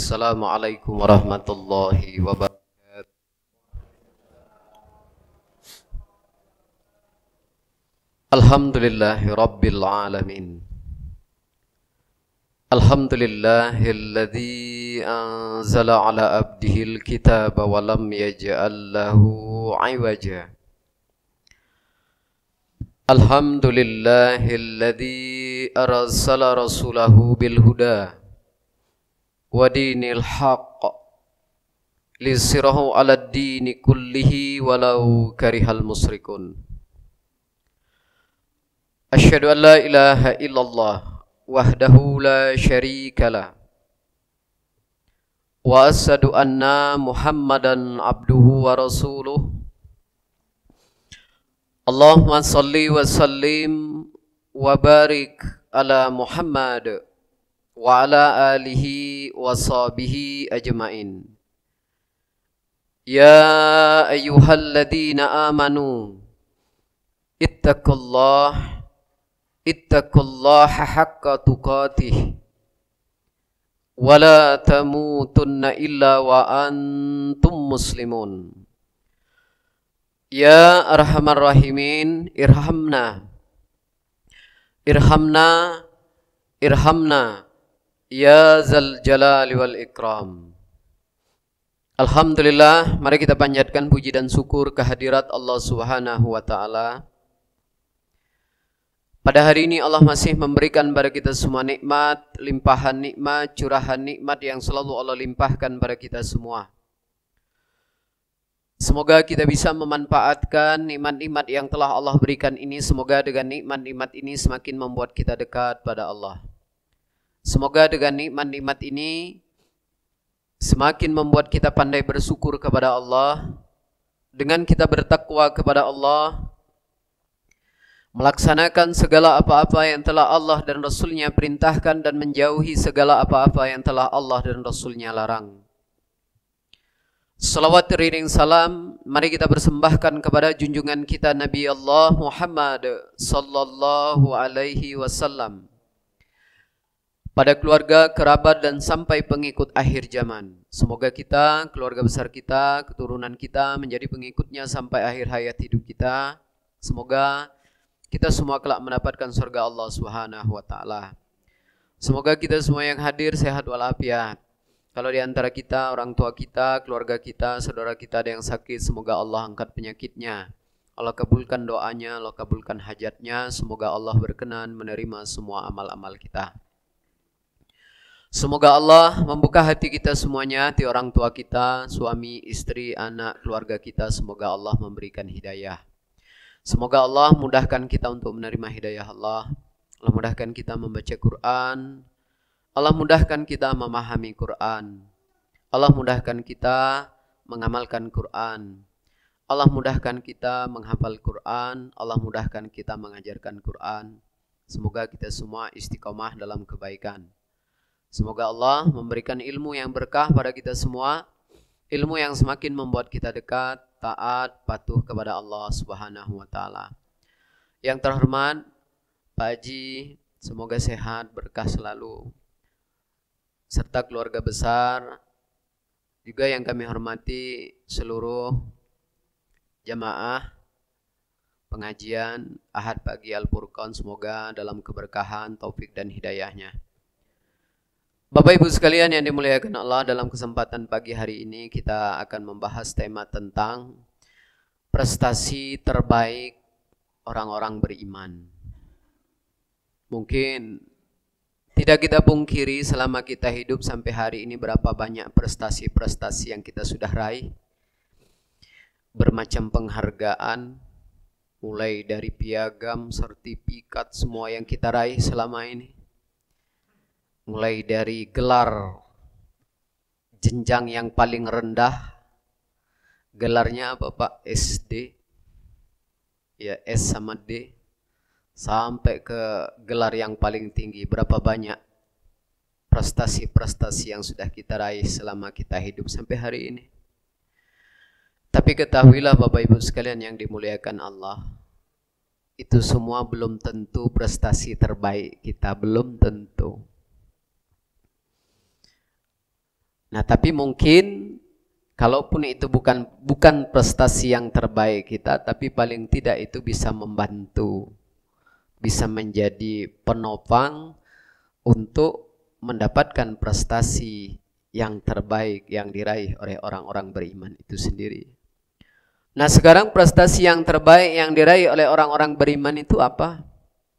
Assalamualaikum warahmatullahi wabarakatuh. Alhamdulillahi rabbil alamin. Alhamdulillahilladzi anzala ala abdihil kitaba wa lam yaj'al lahu 'iwaja. Alhamdulillahilladzi arsala rasulahu bil huda wa dinil haqq lisirahu ala dini kullihi walau karihal musyrikun. Asyhadu an la ilaha illallah wahdahu la syarikalah wa asyhadu anna Muhammadan abduhu wa rasuluh. Allahumma salli wa sallim wa barik ala Muhammad wa ala alihi wa sahbihi ajma'in. Ya ayyuhalladzina amanu ittaqullaha haqqa tuqatih wa la tamutunna illa wa antum muslimun. Ya arhamar rahimin irhamna ya zal jalali wal ikram. Alhamdulillah, mari kita panjatkan puji dan syukur kehadirat Allah Subhanahu wa taala. Pada hari ini Allah masih memberikan pada kita semua nikmat, limpahan nikmat, curahan nikmat yang selalu Allah limpahkan pada kita semua. Semoga kita bisa memanfaatkan nikmat-nikmat yang telah Allah berikan ini. Semoga dengan nikmat-nikmat ini semakin membuat kita dekat pada Allah. Semoga dengan nikmat-nikmat ini semakin membuat kita pandai bersyukur kepada Allah. Dengan kita bertakwa kepada Allah, melaksanakan segala apa-apa yang telah Allah dan Rasulnya perintahkan dan menjauhi segala apa-apa yang telah Allah dan Rasulnya larang. Salawat teriring salam mari kita persembahkan kepada junjungan kita Nabi Allah Muhammad sallallahu alaihi wasallam, pada keluarga, kerabat dan sampai pengikut akhir zaman. Semoga kita, keluarga besar kita, keturunan kita menjadi pengikutnya sampai akhir hayat hidup kita. Semoga kita semua kelak mendapatkan surga Allah Subhanahu wa taala. Semoga kita semua yang hadir sehat walafiat. Kalau di antara kita, orang tua kita, keluarga kita, saudara kita ada yang sakit, semoga Allah angkat penyakitnya. Allah kabulkan doanya, Allah kabulkan hajatnya. Semoga Allah berkenan menerima semua amal-amal kita. Semoga Allah membuka hati kita semuanya, hati orang tua kita, suami, istri, anak, keluarga kita. Semoga Allah memberikan hidayah. Semoga Allah mudahkan kita untuk menerima hidayah Allah. Allah mudahkan kita membaca Quran. Allah mudahkan kita memahami Quran. Allah mudahkan kita mengamalkan Quran. Allah mudahkan kita menghafal Quran. Allah mudahkan kita mengajarkan Quran. Semoga kita semua istiqomah dalam kebaikan. Semoga Allah memberikan ilmu yang berkah pada kita semua. Ilmu yang semakin membuat kita dekat, taat, patuh kepada Allah Subhanahu wa taala. Yang terhormat Pak Haji, semoga sehat, berkah selalu, serta keluarga besar. Juga yang kami hormati seluruh jamaah pengajian Ahad Pagi Al-Furqan, semoga dalam keberkahan, taufik dan hidayahnya. Bapak Ibu sekalian yang dimuliakan Allah, dalam kesempatan pagi hari ini kita akan membahas tema tentang prestasi terbaik orang-orang beriman. Mungkin tidak kita pungkiri selama kita hidup sampai hari ini berapa banyak prestasi-prestasi yang kita sudah raih. Bermacam penghargaan, mulai dari piagam, sertifikat, semua yang kita raih selama ini. Mulai dari gelar jenjang yang paling rendah, gelarnya apa Pak? SD, ya S sama D, sampai ke gelar yang paling tinggi. Berapa banyak prestasi-prestasi yang sudah kita raih selama kita hidup sampai hari ini. Tapi ketahuilah Bapak Ibu sekalian yang dimuliakan Allah, itu semua belum tentu prestasi terbaik kita, belum tentu. Nah, tapi mungkin kalaupun itu bukan prestasi yang terbaik kita, tapi paling tidak itu bisa membantu, bisa menjadi penopang untuk mendapatkan prestasi yang terbaik yang diraih oleh orang-orang beriman itu sendiri. Nah, sekarang prestasi yang terbaik yang diraih oleh orang-orang beriman itu apa?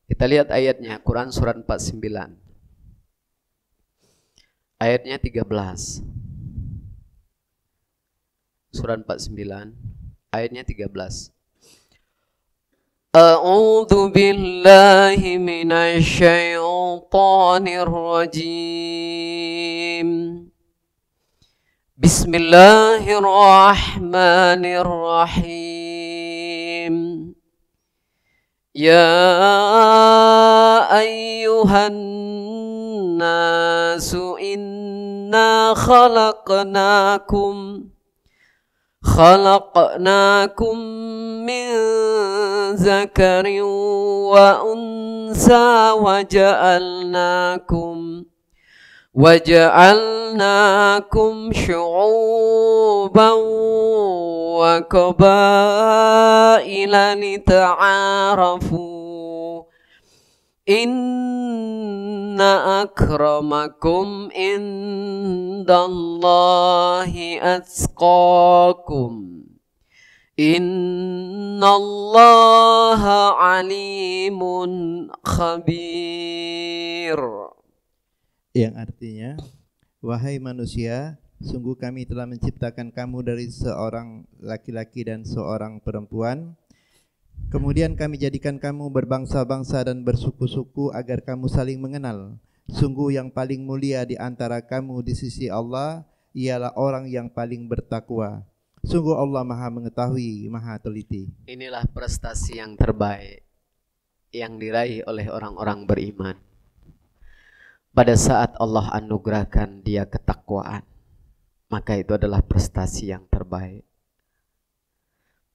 Kita lihat ayatnya, Quran surat 49. Ayatnya 13. Surat 49, ayatnya 13. A'udzu billahi minasy syaithanir rajim. Bismillahirrahmanirrahim. Ya ayyuhan nasu inna khalaqnakum min zakarin wa unsa waja'alnakum syu'uban wa qabaila lita'arafu inna akramakum indallahi atqakum innallaha alimun khabir. Yang artinya, wahai manusia, sungguh kami telah menciptakan kamu dari seorang laki-laki dan seorang perempuan. Kemudian kami jadikan kamu berbangsa-bangsa dan bersuku-suku agar kamu saling mengenal. Sungguh yang paling mulia di antara kamu di sisi Allah ialah orang yang paling bertakwa. Sungguh Allah Maha mengetahui, Maha teliti. Inilah prestasi yang terbaik yang diraih oleh orang-orang beriman. Pada saat Allah anugerahkan dia ketakwaan, maka itu adalah prestasi yang terbaik.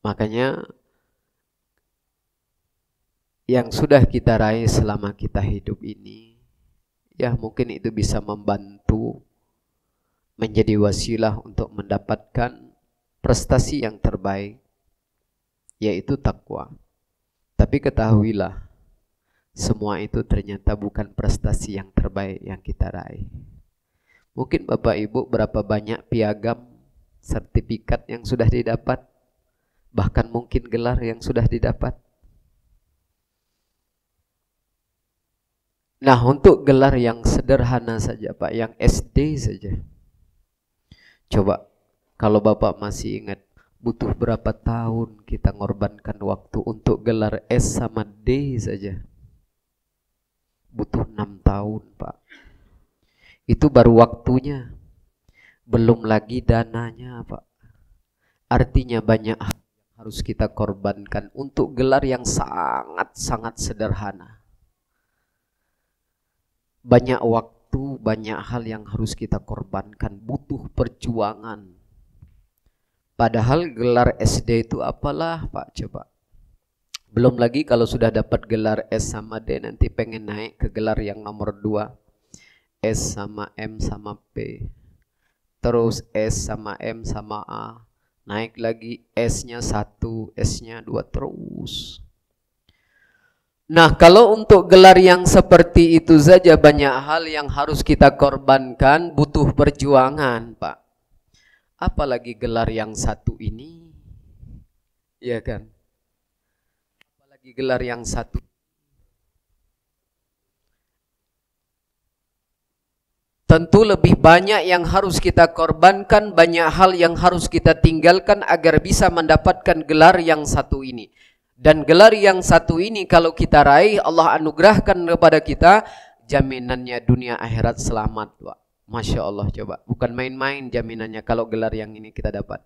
Makanya yang sudah kita raih selama kita hidup ini, ya mungkin itu bisa membantu menjadi wasilah untuk mendapatkan prestasi yang terbaik, yaitu takwa. Tapi ketahuilah, semua itu ternyata bukan prestasi yang terbaik yang kita raih. Mungkin Bapak Ibu berapa banyak piagam, sertifikat yang sudah didapat, bahkan mungkin gelar yang sudah didapat. Nah, untuk gelar yang sederhana saja Pak, yang SD saja. Coba, kalau Bapak masih ingat, butuh berapa tahun kita ngorbankan waktu untuk gelar S sama D saja. Butuh 6 tahun Pak. Itu baru waktunya, belum lagi dananya Pak. Artinya banyak hal yang harus kita korbankan untuk gelar yang sangat-sangat sederhana. Banyak waktu, banyak hal yang harus kita korbankan, butuh perjuangan. Padahal gelar SD itu apalah Pak, coba. Belum lagi kalau sudah dapat gelar S sama D, nanti pengen naik ke gelar yang nomor 2. S sama M sama P. Terus S sama M sama A. Naik lagi S-nya 1, S-nya 2 terus. Nah, kalau untuk gelar yang seperti itu saja banyak hal yang harus kita korbankan, butuh perjuangan Pak. Apalagi gelar yang satu ini, ya kan? Apalagi gelar yang satu. Tentu lebih banyak yang harus kita korbankan, banyak hal yang harus kita tinggalkan agar bisa mendapatkan gelar yang satu ini. Dan gelar yang satu ini kalau kita raih, Allah anugerahkan kepada kita, jaminannya dunia akhirat selamat Pak. Masya Allah, coba. Bukan main-main jaminannya kalau gelar yang ini kita dapat.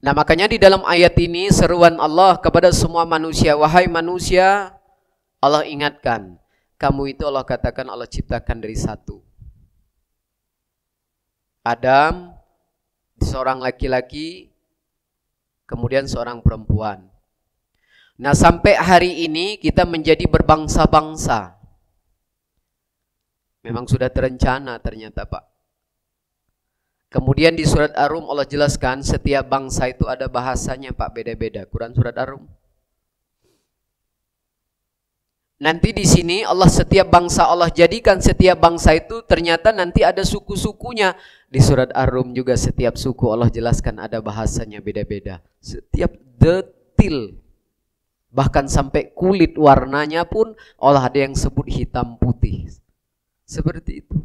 Nah, makanya di dalam ayat ini seruan Allah kepada semua manusia, wahai manusia, Allah ingatkan, kamu itu Allah katakan Allah ciptakan dari satu. Adam, seorang laki-laki, kemudian seorang perempuan. Nah, sampai hari ini kita menjadi berbangsa-bangsa. Memang sudah terencana ternyata, Pak. Kemudian di surat Ar-Rum Allah jelaskan setiap bangsa itu ada bahasanya, Pak, beda-beda. Quran surat Ar-Rum. Nanti di sini setiap bangsa Allah jadikan setiap bangsa itu ternyata nanti ada suku-sukunya. Di surat Ar-Rum juga setiap suku Allah jelaskan ada bahasanya beda-beda. Setiap detil, bahkan sampai kulit warnanya pun Allah ada yang sebut hitam putih. Seperti itu.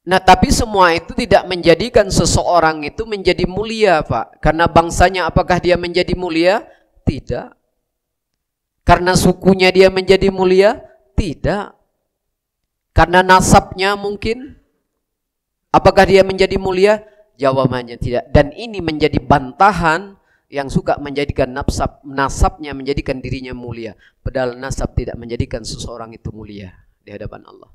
Nah, tapi semua itu tidak menjadikan seseorang itu menjadi mulia, Pak. Karena bangsanya apakah dia menjadi mulia? Tidak. Karena sukunya dia menjadi mulia? Tidak. Karena nasabnya mungkin? Apakah dia menjadi mulia? Jawabannya tidak. Dan ini menjadi bantahan yang suka menjadikan nasabnya menjadikan dirinya mulia. Padahal nasab tidak menjadikan seseorang itu mulia di hadapan Allah.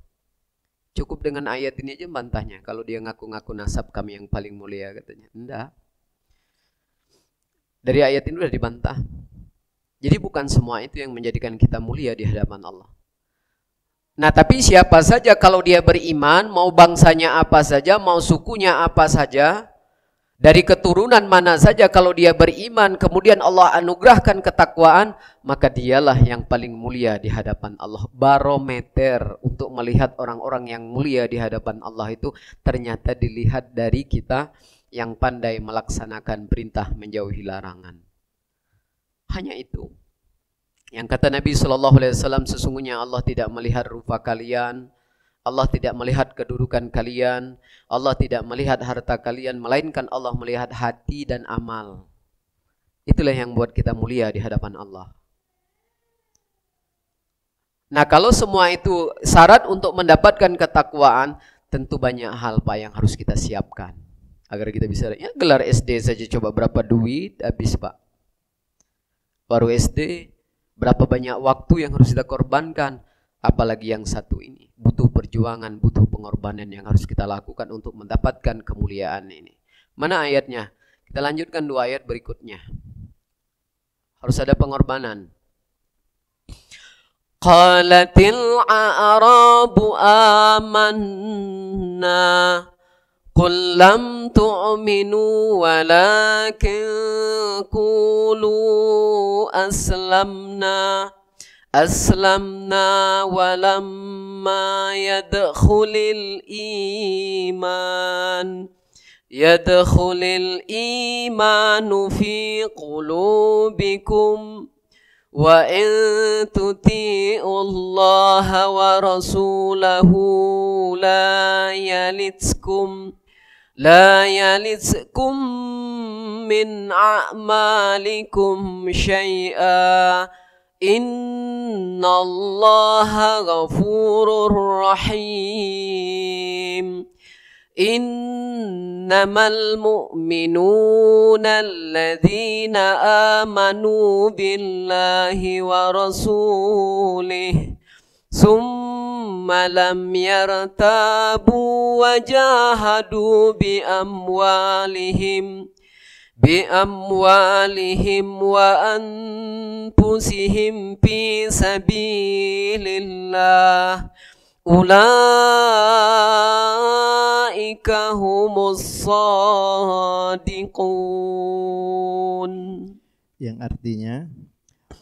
Cukup dengan ayat ini aja bantahnya. Kalau dia ngaku-ngaku nasab kami yang paling mulia katanya. Enggak. Dari ayat ini sudah dibantah. Jadi bukan semua itu yang menjadikan kita mulia di hadapan Allah. Nah, tapi siapa saja kalau dia beriman, mau bangsanya apa saja, mau sukunya apa saja, dari keturunan mana saja, kalau dia beriman, kemudian Allah anugerahkan ketakwaan, maka dialah yang paling mulia di hadapan Allah. Barometer untuk melihat orang-orang yang mulia di hadapan Allah itu ternyata dilihat dari kita yang pandai melaksanakan perintah menjauhi larangan. Hanya itu. Yang kata Nabi SAW, sesungguhnya Allah tidak melihat rupa kalian, Allah tidak melihat kedudukan kalian, Allah tidak melihat harta kalian, melainkan Allah melihat hati dan amal. Itulah yang buat kita mulia di hadapan Allah. Nah, kalau semua itu syarat untuk mendapatkan ketakwaan, tentu banyak hal, Pak, yang harus kita siapkan agar kita bisa, ya gelar SD saja coba berapa duit habis, Pak. Baru SD, berapa banyak waktu yang harus kita korbankan. Apalagi yang satu ini. Butuh perjuangan, butuh pengorbanan yang harus kita lakukan untuk mendapatkan kemuliaan ini. Mana ayatnya? Kita lanjutkan 2 ayat berikutnya. Harus ada pengorbanan. Qalatil a'rabu amanna. قل لم تؤمنوا ولكن قولوا أسلمنا ولما يدخل الإيمان في قلوبكم وإن تطيعوا الله ورسوله لا يلتكم من أعمالكم شيئا إن الله غفور رحيم إنما المؤمنون الذين آمنوا بالله ورسوله ثم لم يرتابوا وجاهدوا بأموالهم وأنفسهم في سبيل الله أولئك هم الصادقون. Yang artinya,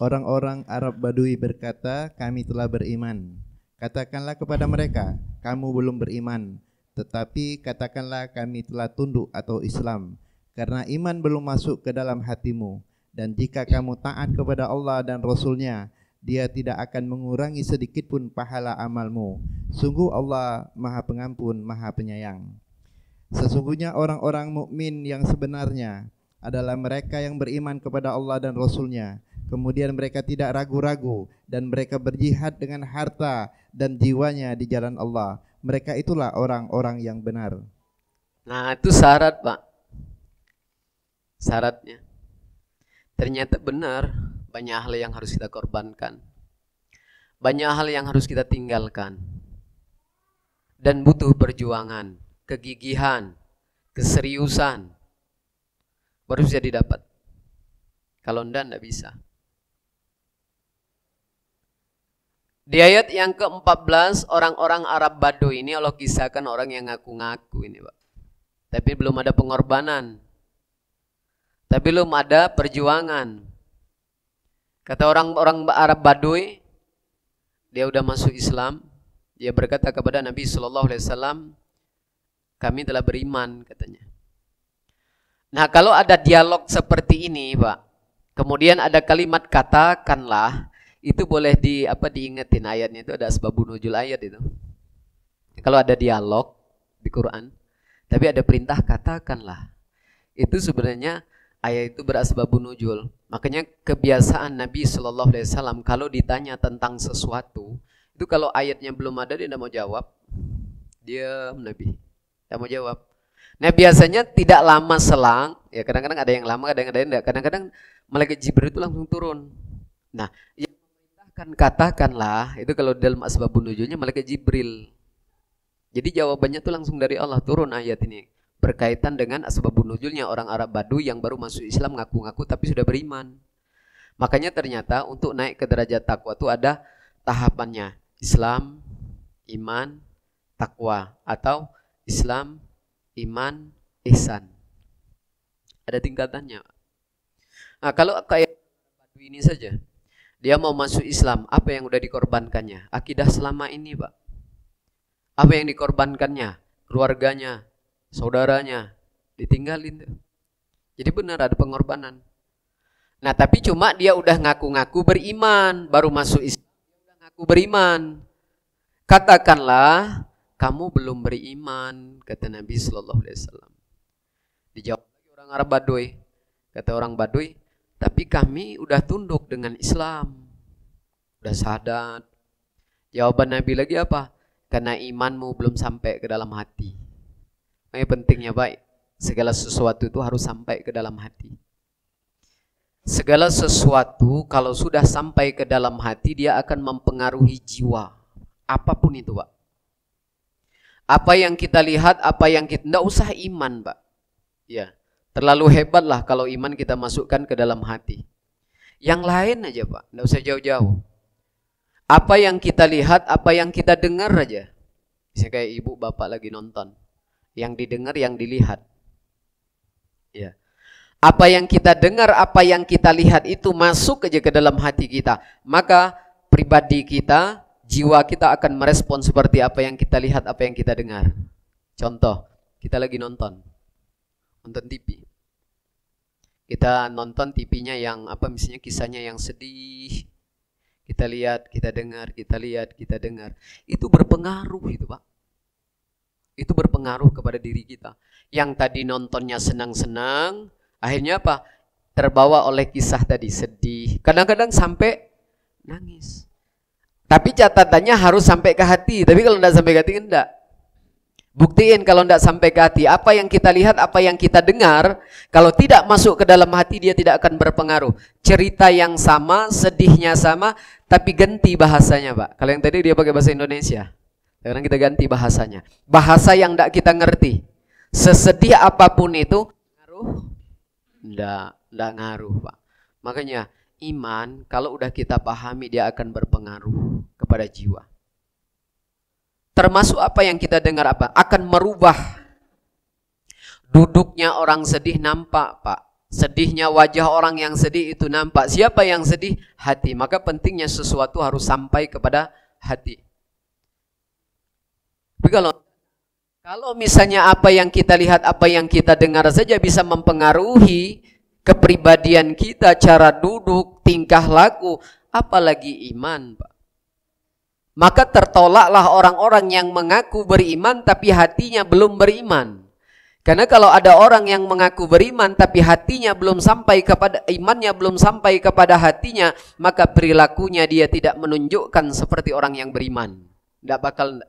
orang-orang Arab Badui berkata, kami telah beriman. Katakanlah kepada mereka, kamu belum beriman. Tetapi katakanlah kami telah tunduk atau Islam. Karena iman belum masuk ke dalam hatimu. Dan jika kamu taat kepada Allah dan Rasul-Nya, Dia tidak akan mengurangi sedikit pun pahala amalmu. Sungguh Allah Maha Pengampun, Maha Penyayang. Sesungguhnya orang-orang mukmin yang sebenarnya adalah mereka yang beriman kepada Allah dan Rasul-Nya. Kemudian mereka tidak ragu-ragu dan mereka berjihad dengan harta dan jiwanya di jalan Allah. Mereka itulah orang-orang yang benar. Nah, itu syarat, Pak. Syaratnya. Ternyata benar, banyak hal yang harus kita korbankan. Banyak hal yang harus kita tinggalkan. Dan butuh perjuangan, kegigihan, keseriusan. Baru bisa didapat. Kalau enggak bisa. Di ayat yang ke-14, orang-orang Arab Baduy ini Allah kisahkan orang yang ngaku-ngaku ini, Pak. Tapi belum ada pengorbanan. Tapi belum ada perjuangan. Kata orang-orang Arab Baduy, dia udah masuk Islam, dia berkata kepada Nabi SAW, kami telah beriman, katanya. Nah, kalau ada dialog seperti ini, Pak, kemudian ada kalimat katakanlah, itu boleh diingetin ayatnya, itu ada asbabun nuzul ayat itu. Kalau ada dialog di Quran, tapi ada perintah katakanlah, itu sebenarnya ayat itu berasbabun nuzul. Makanya kebiasaan Nabi SAW kalau ditanya tentang sesuatu, itu kalau ayatnya belum ada dia tidak mau jawab, diam Nabi, tidak mau jawab. Nah biasanya tidak lama selang, ya kadang-kadang ada yang lama, kadang-kadang tidak. Kadang-kadang malaikat Jibril itu langsung turun. Nah, yang katakanlah itu kalau dalam asbabun nuzulnya malaikat Jibril. Jadi jawabannya itu langsung dari Allah, turun ayat ini berkaitan dengan asbabun nuzulnya orang Arab Baduy yang baru masuk Islam ngaku-ngaku tapi sudah beriman. Makanya ternyata untuk naik ke derajat takwa itu ada tahapannya, Islam, iman, takwa, atau Islam, iman, ihsan. Ada tingkatannya. Nah, kalau kayak Baduy ini saja, dia mau masuk Islam, apa yang udah dikorbankannya? Akidah selama ini, Pak. Apa yang dikorbankannya? Keluarganya, saudaranya, ditinggalin. Jadi benar ada pengorbanan. Nah, tapi cuma dia udah ngaku-ngaku beriman, baru masuk Islam, dia udah ngaku beriman. Katakanlah, kamu belum beriman, kata Nabi SAW. Dijawab lagi orang Arab Baduy. Kata orang Baduy, tapi kami udah tunduk dengan Islam, udah sadat. Jawaban Nabi lagi apa? Karena imanmu belum sampai ke dalam hati. Ini pentingnya baik. Segala sesuatu itu harus sampai ke dalam hati. Segala sesuatu kalau sudah sampai ke dalam hati, dia akan mempengaruhi jiwa. Apapun itu, Pak. Apa yang kita lihat, apa yang kita, tidak usah iman, Pak. Ya, terlalu hebatlah kalau iman kita masukkan ke dalam hati. Yang lain aja, Pak, tidak usah jauh-jauh. Apa yang kita lihat, apa yang kita dengar aja. Misalnya kayak ibu bapak lagi nonton, yang didengar, yang dilihat. Ya, apa yang kita dengar, apa yang kita lihat itu masuk aja ke dalam hati kita, maka pribadi kita, jiwa kita akan merespon seperti apa yang kita lihat, apa yang kita dengar. Contoh, kita lagi nonton TV. Kita nonton TV-nya yang misalnya kisahnya yang sedih. Kita lihat, kita dengar, kita lihat, kita dengar. Itu berpengaruh itu, Pak. Itu berpengaruh kepada diri kita. Yang tadi nontonnya senang-senang, akhirnya apa? Terbawa oleh kisah tadi, sedih. Kadang-kadang sampai nangis. Tapi catatannya harus sampai ke hati. Tapi kalau tidak sampai ke hati, enggak. Buktiin kalau tidak sampai ke hati. Apa yang kita lihat, apa yang kita dengar, kalau tidak masuk ke dalam hati, dia tidak akan berpengaruh. Cerita yang sama, sedihnya sama, tapi ganti bahasanya, Pak. Kalau yang tadi dia pakai bahasa Indonesia, sekarang kita ganti bahasanya. Bahasa yang tidak kita ngerti. Sesedih apapun itu, ngaruh? Enggak ngaruh, Pak. Makanya iman kalau udah kita pahami, dia akan berpengaruh kepada jiwa. Termasuk apa yang kita dengar akan merubah. Duduknya orang sedih nampak, Pak. Sedihnya wajah orang yang sedih itu nampak. Siapa yang sedih? Hati. Maka pentingnya sesuatu harus sampai kepada hati. Tapi kalau misalnya apa yang kita lihat, apa yang kita dengar saja bisa mempengaruhi kepribadian kita, cara duduk, tingkah laku, apalagi iman, Pak. Maka tertolaklah orang-orang yang mengaku beriman tapi hatinya belum beriman. Karena kalau ada orang yang mengaku beriman tapi hatinya belum sampai kepada imannya, belum sampai kepada hatinya, maka perilakunya dia tidak menunjukkan seperti orang yang beriman. Tidak bakal.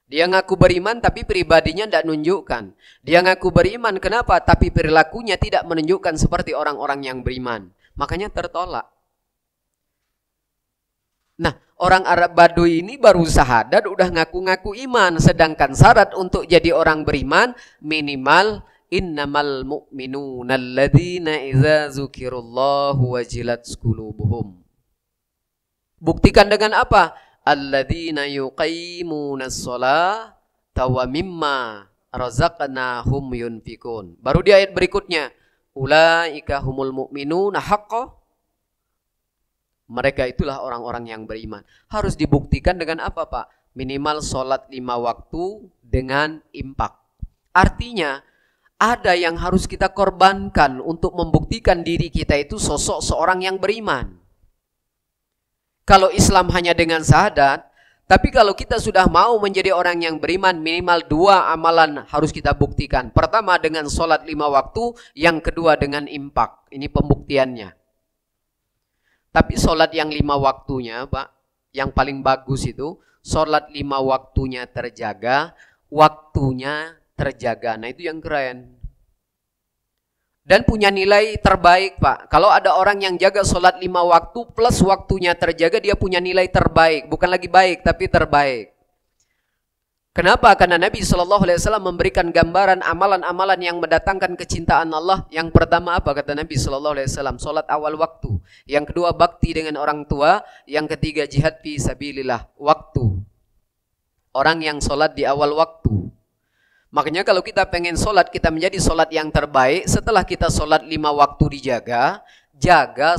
Dia ngaku beriman tapi pribadinya tidak menunjukkan. Dia ngaku beriman, kenapa? Tapi perilakunya tidak menunjukkan seperti orang-orang yang beriman. Makanya tertolak. Nah, orang Arab Baduy ini baru syahadat udah ngaku-ngaku iman. Sedangkan syarat untuk jadi orang beriman minimal innamal mu'minuna alladzina idza dzukirallahu wajilat qulubuhum. Buktikan dengan apa? Alladzina yuqimunas sholata wa mimma razaqnahum yunfikun. Baru di ayat berikutnya, ulaika humul mu'minuna haqqan. Mereka itulah orang-orang yang beriman. Harus dibuktikan dengan apa, Pak? Minimal sholat 5 waktu dengan impak. Artinya, ada yang harus kita korbankan untuk membuktikan diri kita itu sosok seorang yang beriman. Kalau Islam hanya dengan syahadat, tapi kalau kita sudah mau menjadi orang yang beriman, minimal 2 amalan harus kita buktikan. Pertama dengan sholat 5 waktu, yang kedua dengan impak. Ini pembuktiannya. Tapi sholat yang 5 waktunya, Pak, yang paling bagus itu, sholat 5 waktunya terjaga, waktunya terjaga. Nah itu yang keren. Dan punya nilai terbaik, Pak. Kalau ada orang yang jaga sholat 5 waktu plus waktunya terjaga, dia punya nilai terbaik. Bukan lagi baik, tapi terbaik. Kenapa? Karena Nabi SAW memberikan gambaran amalan-amalan yang mendatangkan kecintaan Allah. Yang pertama apa kata Nabi SAW? Sholat awal waktu. Yang kedua bakti dengan orang tua. Yang ketiga jihad fi sabilillah. Waktu. Orang yang sholat di awal waktu. Makanya kalau kita pengen sholat, kita menjadi sholat yang terbaik. Setelah kita sholat 5 waktu dijaga, jaga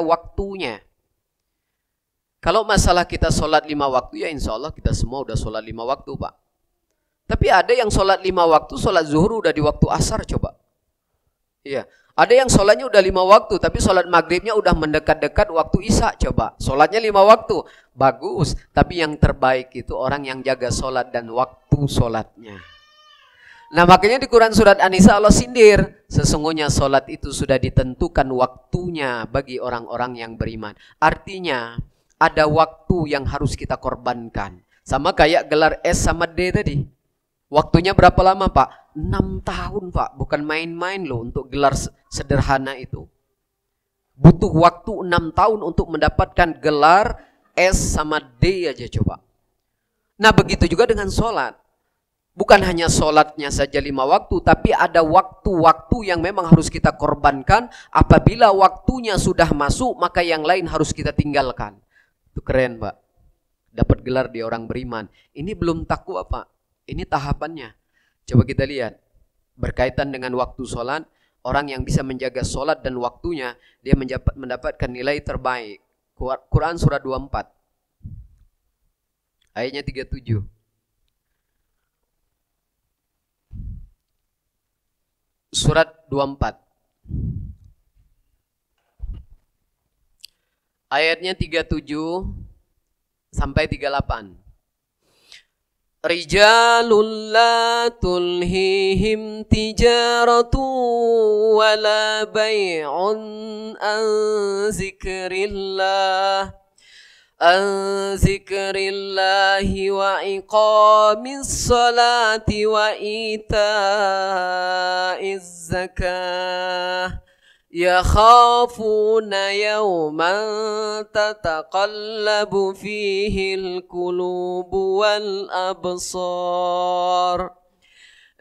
waktunya. Kalau masalah kita sholat 5 waktu, ya insya Allah kita semua udah sholat 5 waktu, Pak. Tapi ada yang sholat 5 waktu, sholat zuhur udah di waktu asar, coba. Iya. Ada yang sholatnya udah 5 waktu, tapi sholat maghribnya udah mendekat-dekat waktu isya, coba. Sholatnya 5 waktu, bagus. Tapi yang terbaik itu orang yang jaga sholat dan waktu sholatnya. Nah makanya di Quran surat An-Nisa Allah sindir. Sesungguhnya sholat itu sudah ditentukan waktunya bagi orang-orang yang beriman. Artinya ada waktu yang harus kita korbankan. Sama kayak gelar S sama D tadi. Waktunya berapa lama, Pak? 6 tahun, Pak. Bukan main-main loh untuk gelar sederhana itu. Butuh waktu 6 tahun untuk mendapatkan gelar S sama D aja coba. Nah begitu juga dengan sholat. Bukan hanya sholatnya saja 5 waktu, tapi ada waktu-waktu yang memang harus kita korbankan. Apabila waktunya sudah masuk, maka yang lain harus kita tinggalkan. Itu keren, Pak. Dapat gelar di orang beriman. Ini belum takwa, Pak. Ini tahapannya. Coba kita lihat. Berkaitan dengan waktu sholat, orang yang bisa menjaga sholat dan waktunya, dia mendapatkan nilai terbaik. Quran surah 24. Ayatnya 37. Surat 24. Ayatnya 37 sampai 38. Rijalul la tulhihim tijaratu wala bay'un an zikrillah wa iqamis salati wa ita'iz zakah يخافون يوما تتقلب فيه القلوب والأبصار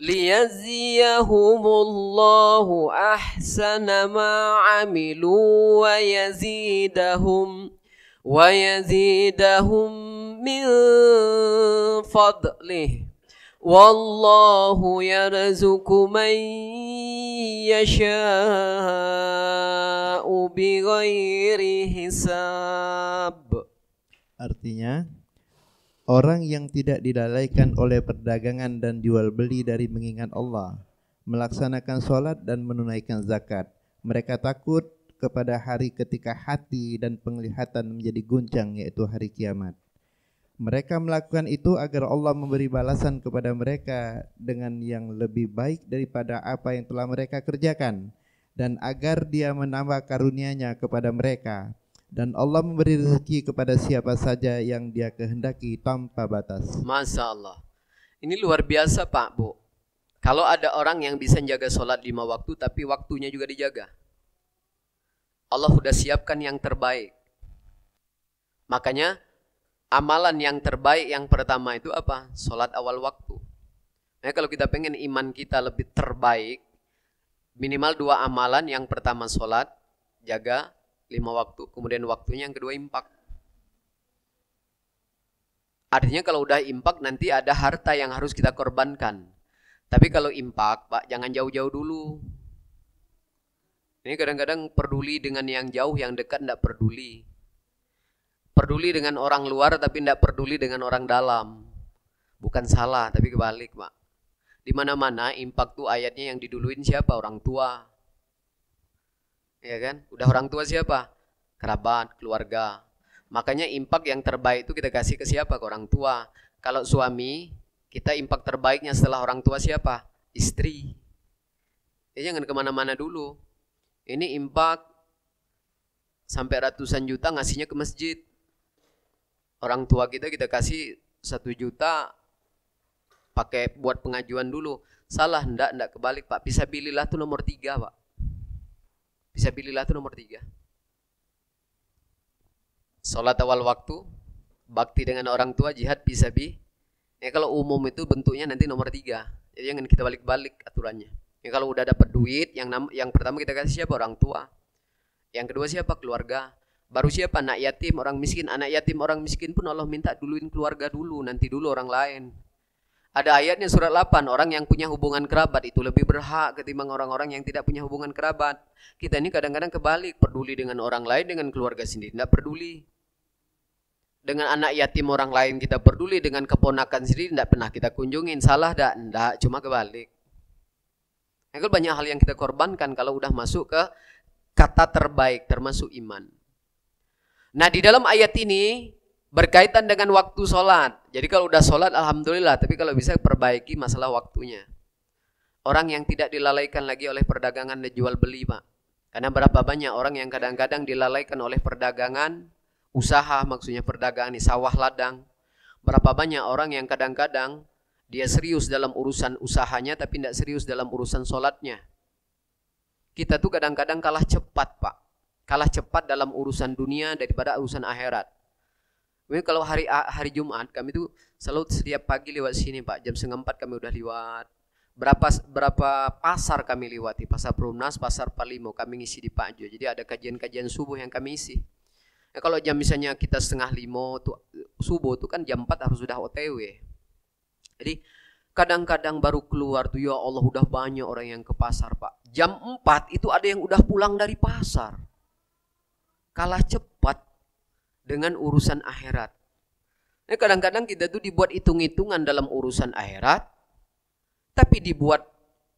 ليجزيهم الله أحسن ما عملوا ويزيدهم من فضله Wallahu yarzuqu man yasha'u bighairi hisab. Artinya, orang yang tidak dilalaikan oleh perdagangan dan jual beli dari mengingat Allah, melaksanakan sholat dan menunaikan zakat. Mereka takut kepada hari ketika hati dan penglihatan menjadi guncang, yaitu hari kiamat. Mereka melakukan itu agar Allah memberi balasan kepada mereka dengan yang lebih baik daripada apa yang telah mereka kerjakan, dan agar Dia menambah karunia-Nya kepada mereka, dan Allah memberi rezeki kepada siapa saja yang Dia kehendaki tanpa batas. Masya Allah. Ini luar biasa, Pak, Bu. Kalau ada orang yang bisa menjaga sholat 5 waktu tapi waktunya juga dijaga, Allah sudah siapkan yang terbaik. Makanya amalan yang terbaik yang pertama itu apa? Sholat awal waktu. Nah, kalau kita pengen iman kita lebih terbaik, minimal 2 amalan. Yang pertama sholat, jaga 5 waktu, kemudian waktunya yang kedua infak. Artinya kalau udah infak nanti ada harta yang harus kita korbankan. Tapi kalau infak, Pak, jangan jauh-jauh dulu. Ini kadang-kadang peduli dengan yang jauh, yang dekat tidak peduli. Peduli dengan orang luar tapi tidak peduli dengan orang dalam. Bukan salah, tapi kebalik, Pak. Di mana-mana infak tuh ayatnya yang diduluin siapa? Orang tua. Ya kan? Udah orang tua siapa? Kerabat, keluarga. Makanya infak yang terbaik itu kita kasih ke siapa? Ke orang tua. Kalau suami, kita infak terbaiknya setelah orang tua siapa? Istri. Ya, jangan kemana-mana dulu. Ini infak sampai ratusan juta ngasihnya ke masjid. Orang tua kita kasih 1 juta pakai buat pengajuan dulu. Salah, enggak kebalik, Pak. Fisabilillah itu nomor 3, Pak. Fisabilillah itu nomor 3. Salat awal waktu, bakti dengan orang tua, jihad fisabi. Ya, kalau umum itu bentuknya nanti nomor 3. Jadi jangan kita balik-balik aturannya. Ya, kalau udah dapat duit, yang pertama kita kasih siapa? Orang tua. Yang kedua siapa? Keluarga. Baru siapa? Anak yatim, orang miskin. Anak yatim, orang miskin pun Allah minta duluin keluarga dulu, nanti dulu orang lain. Ada ayatnya surat 8, orang yang punya hubungan kerabat itu lebih berhak ketimbang orang-orang yang tidak punya hubungan kerabat. Kita ini kadang-kadang kebalik, peduli dengan orang lain, dengan keluarga sendiri tidak peduli. Dengan anak yatim orang lain kita peduli, dengan keponakan sendiri tidak pernah kita kunjungin. Salah tidak, cuma kebalik. Nah, banyak hal yang kita korbankan kalau udah masuk ke kata terbaik, termasuk iman. Nah, di dalam ayat ini berkaitan dengan waktu sholat. Jadi kalau udah sholat alhamdulillah, tapi kalau bisa perbaiki masalah waktunya. Orang yang tidak dilalaikan lagi oleh perdagangan dan jual beli, Pak. Karena berapa banyak orang yang kadang-kadang dilalaikan oleh perdagangan, usaha, maksudnya perdagangan di sawah ladang. Berapa banyak orang yang kadang-kadang dia serius dalam urusan usahanya tapi tidak serius dalam urusan sholatnya. Kita tuh kadang-kadang kalah cepat, Pak. Kalah cepat dalam urusan dunia daripada urusan akhirat. Kalau hari Jumat kami tuh selalu setiap pagi lewat sini, Pak. Jam 3:30 kami udah lewat. Berapa pasar kami lewati? Pasar Perumnas, Pasar Palimo kami ngisi di Pak Jo. Jadi ada kajian-kajian subuh yang kami isi. Nah, kalau jam misalnya kita 4:30 tuh subuh tuh kan jam 4 harus sudah OTW. Jadi kadang-kadang baru keluar tuh, ya Allah udah banyak orang yang ke pasar, Pak. Jam 4 itu ada yang udah pulang dari pasar. Kalah cepat dengan urusan akhirat. Nah, kadang-kadang kita tuh dibuat hitung-hitungan dalam urusan akhirat, tapi dibuat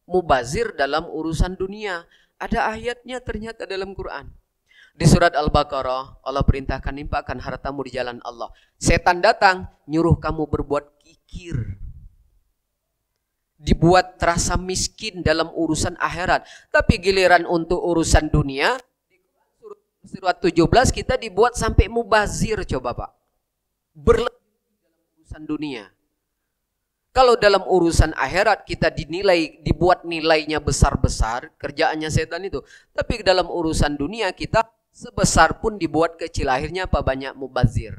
mubazir dalam urusan dunia. Ada ayatnya ternyata dalam Quran. Di surat Al-Baqarah, Allah perintahkan infakkan hartamu di jalan Allah. Setan datang, nyuruh kamu berbuat kikir. Dibuat terasa miskin dalam urusan akhirat. Tapi giliran untuk urusan dunia, surat 17 kita dibuat sampai mubazir, coba Pak. Berlebih dalam urusan dunia. Kalau dalam urusan akhirat kita dibuat nilainya besar-besar, kerjaannya setan itu. Tapi dalam urusan dunia kita sebesar pun dibuat kecil, akhirnya apa? Banyak mubazir.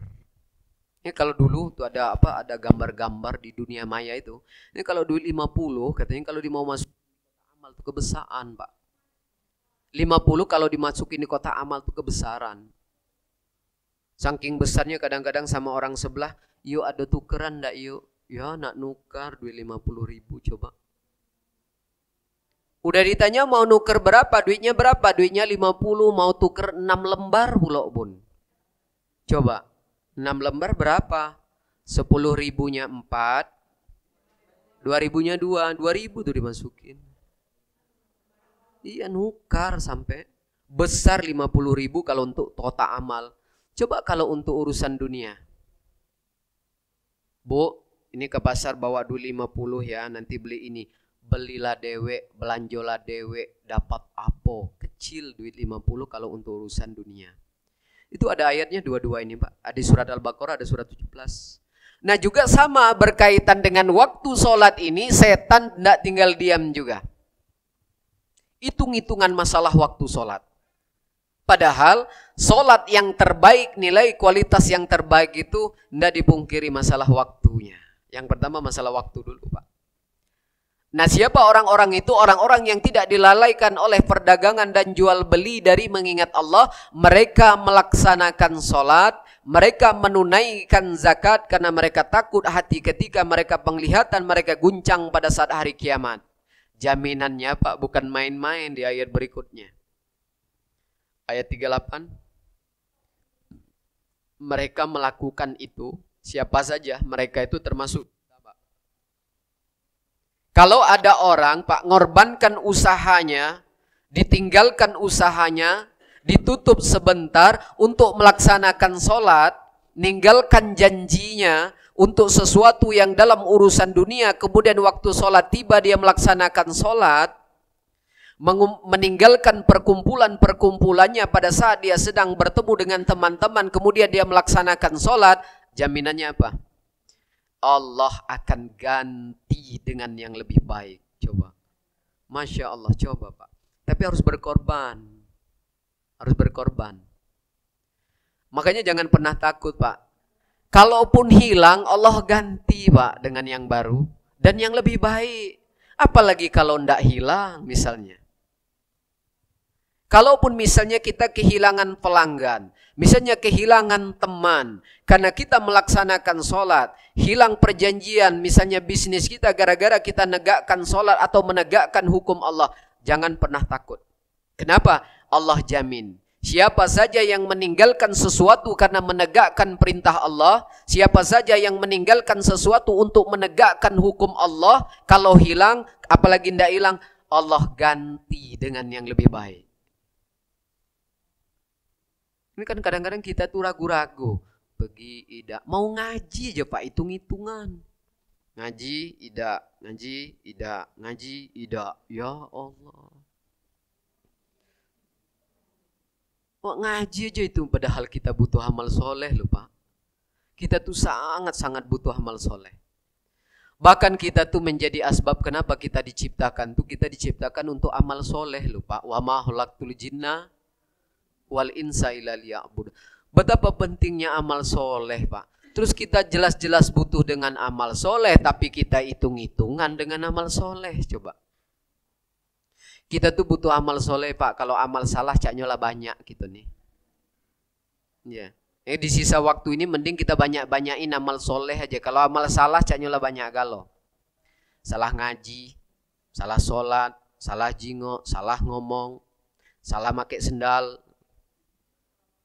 Ini kalau dulu tuh ada gambar-gambar di dunia maya itu. Ini kalau duit 50 katanya kalau mau masuk amal itu kebesaran, Pak. 50 kalau dimasukin di kota amal itu kebesaran. Saking besarnya kadang-kadang sama orang sebelah, yuk ada tukeran ndak yuk? Ya nak nukar duit 50.000 coba. Udah ditanya mau nuker berapa, duitnya berapa? Duitnya 50, mau tuker 6 lembar pula bun. Coba, 6 lembar berapa? 10.000-nya 4, 2.000-nya 2, 2.000 tuh dimasukin. Iya nukar sampai besar 50.000 kalau untuk kota amal. Coba kalau untuk urusan dunia. Bu, ini ke pasar bawa duit 50 ya, nanti beli ini. Belilah dewe, belanjolah dewe, dapat apa? Kecil duit 50 kalau untuk urusan dunia. Itu ada ayatnya dua-dua ini, Pak. Ada surat Al-Baqarah, ada surat 17. Nah juga sama berkaitan dengan waktu sholat ini, setan tidak tinggal diam juga. Hitung-hitungan masalah waktu sholat. Padahal sholat yang terbaik, nilai kualitas yang terbaik itu tidak dipungkiri masalah waktunya. Yang pertama masalah waktu dulu, Pak. Nah, siapa orang-orang itu? Orang-orang yang tidak dilalaikan oleh perdagangan dan jual beli dari mengingat Allah. Mereka melaksanakan sholat, mereka menunaikan zakat karena mereka takut hati ketika mereka penglihatan mereka guncang pada saat hari kiamat. Jaminannya Pak bukan main-main di ayat berikutnya. Ayat 38. Mereka melakukan itu, siapa saja mereka itu termasuk. Kalau ada orang Pak ngorbankan usahanya, ditinggalkan usahanya, ditutup sebentar untuk melaksanakan sholat, ninggalkan janjinya untuk sesuatu yang dalam urusan dunia, kemudian waktu sholat tiba dia melaksanakan sholat, meninggalkan perkumpulan-perkumpulannya pada saat dia sedang bertemu dengan teman-teman, kemudian dia melaksanakan sholat, jaminannya apa? Allah akan ganti dengan yang lebih baik. Coba. Masya Allah, coba Pak. Tapi harus berkorban. Harus berkorban. Makanya jangan pernah takut Pak. Kalaupun hilang, Allah ganti Pak dengan yang baru. Dan yang lebih baik. Apalagi kalau tidak hilang misalnya. Kalaupun misalnya kita kehilangan pelanggan, misalnya kehilangan teman, karena kita melaksanakan sholat, hilang perjanjian, misalnya bisnis kita gara-gara kita negakkan sholat atau menegakkan hukum Allah, jangan pernah takut. Kenapa? Allah jamin. Siapa saja yang meninggalkan sesuatu karena menegakkan perintah Allah, siapa saja yang meninggalkan sesuatu untuk menegakkan hukum Allah, kalau hilang, apalagi tidak hilang, Allah ganti dengan yang lebih baik. Ini kan kadang-kadang kita tuh ragu-ragu. Pergi, tidak. Mau ngaji aja Pak, hitung-hitungan. Ngaji, tidak. Ngaji, tidak. Ngaji, tidak. Ya Allah. Kok ngaji aja itu, padahal kita butuh amal soleh loh Pak. Kita tuh sangat-sangat butuh amal soleh. Bahkan kita tuh menjadi asbab kenapa kita diciptakan. Tuh kita diciptakan untuk amal soleh loh Pak. Wa ma khalaqtul jinna wal insa illa liya'bud. Betapa pentingnya amal soleh Pak. Terus kita jelas-jelas butuh dengan amal soleh, tapi kita hitung-hitungan dengan amal soleh. Coba. Kita tuh butuh amal soleh Pak. Kalau amal salah caknyola banyak gitu nih. Ya. Di sisa waktu ini mending kita banyak-banyakin amal soleh aja. Kalau amal salah caknyola banyak galau. Salah ngaji, salah sholat, salah jingok, salah ngomong, salah pakai sendal.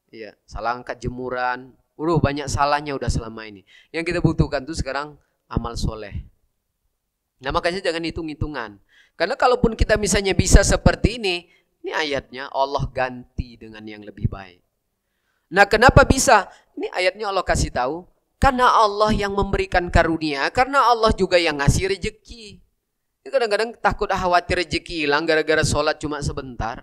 Iya, salah angkat jemuran. Banyak salahnya udah selama ini. Yang kita butuhkan tuh sekarang amal soleh. Nah makanya jangan hitung-hitungan. Karena kalaupun kita misalnya bisa seperti ini ayatnya Allah ganti dengan yang lebih baik. Nah kenapa bisa? Ini ayatnya Allah kasih tahu. Karena Allah yang memberikan karunia. Karena Allah juga yang ngasih rezeki. Kadang-kadang takut khawatir rezeki hilang gara-gara sholat cuma sebentar.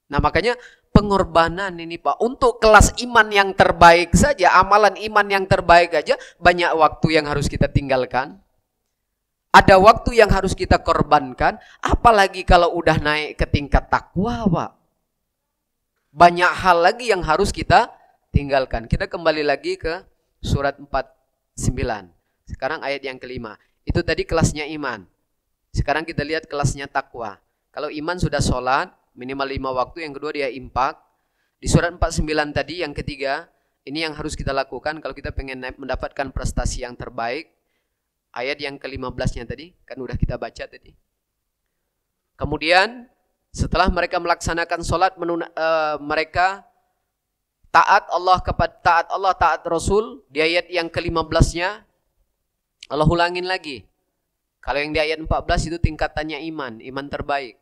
Nah makanya pengorbanan ini Pak, untuk kelas iman yang terbaik saja, amalan iman yang terbaik aja, banyak waktu yang harus kita tinggalkan. Ada waktu yang harus kita korbankan, apalagi kalau udah naik ke tingkat takwa Pak. Banyak hal lagi yang harus kita tinggalkan. Kita kembali lagi ke surat 49. Sekarang ayat yang kelima. Itu tadi kelasnya iman. Sekarang kita lihat kelasnya takwa. Kalau iman sudah sholat, minimal 5 waktu, yang kedua dia infak. Di surat 49 tadi yang ketiga, ini yang harus kita lakukan kalau kita pengen mendapatkan prestasi yang terbaik. Ayat yang ke-15-nya tadi, kan udah kita baca tadi. Kemudian setelah mereka melaksanakan sholat, mereka taat Allah taat Rasul. Di ayat yang ke-15-nya Allah ulangin lagi. Kalau yang di ayat 14 itu tingkatannya iman terbaik.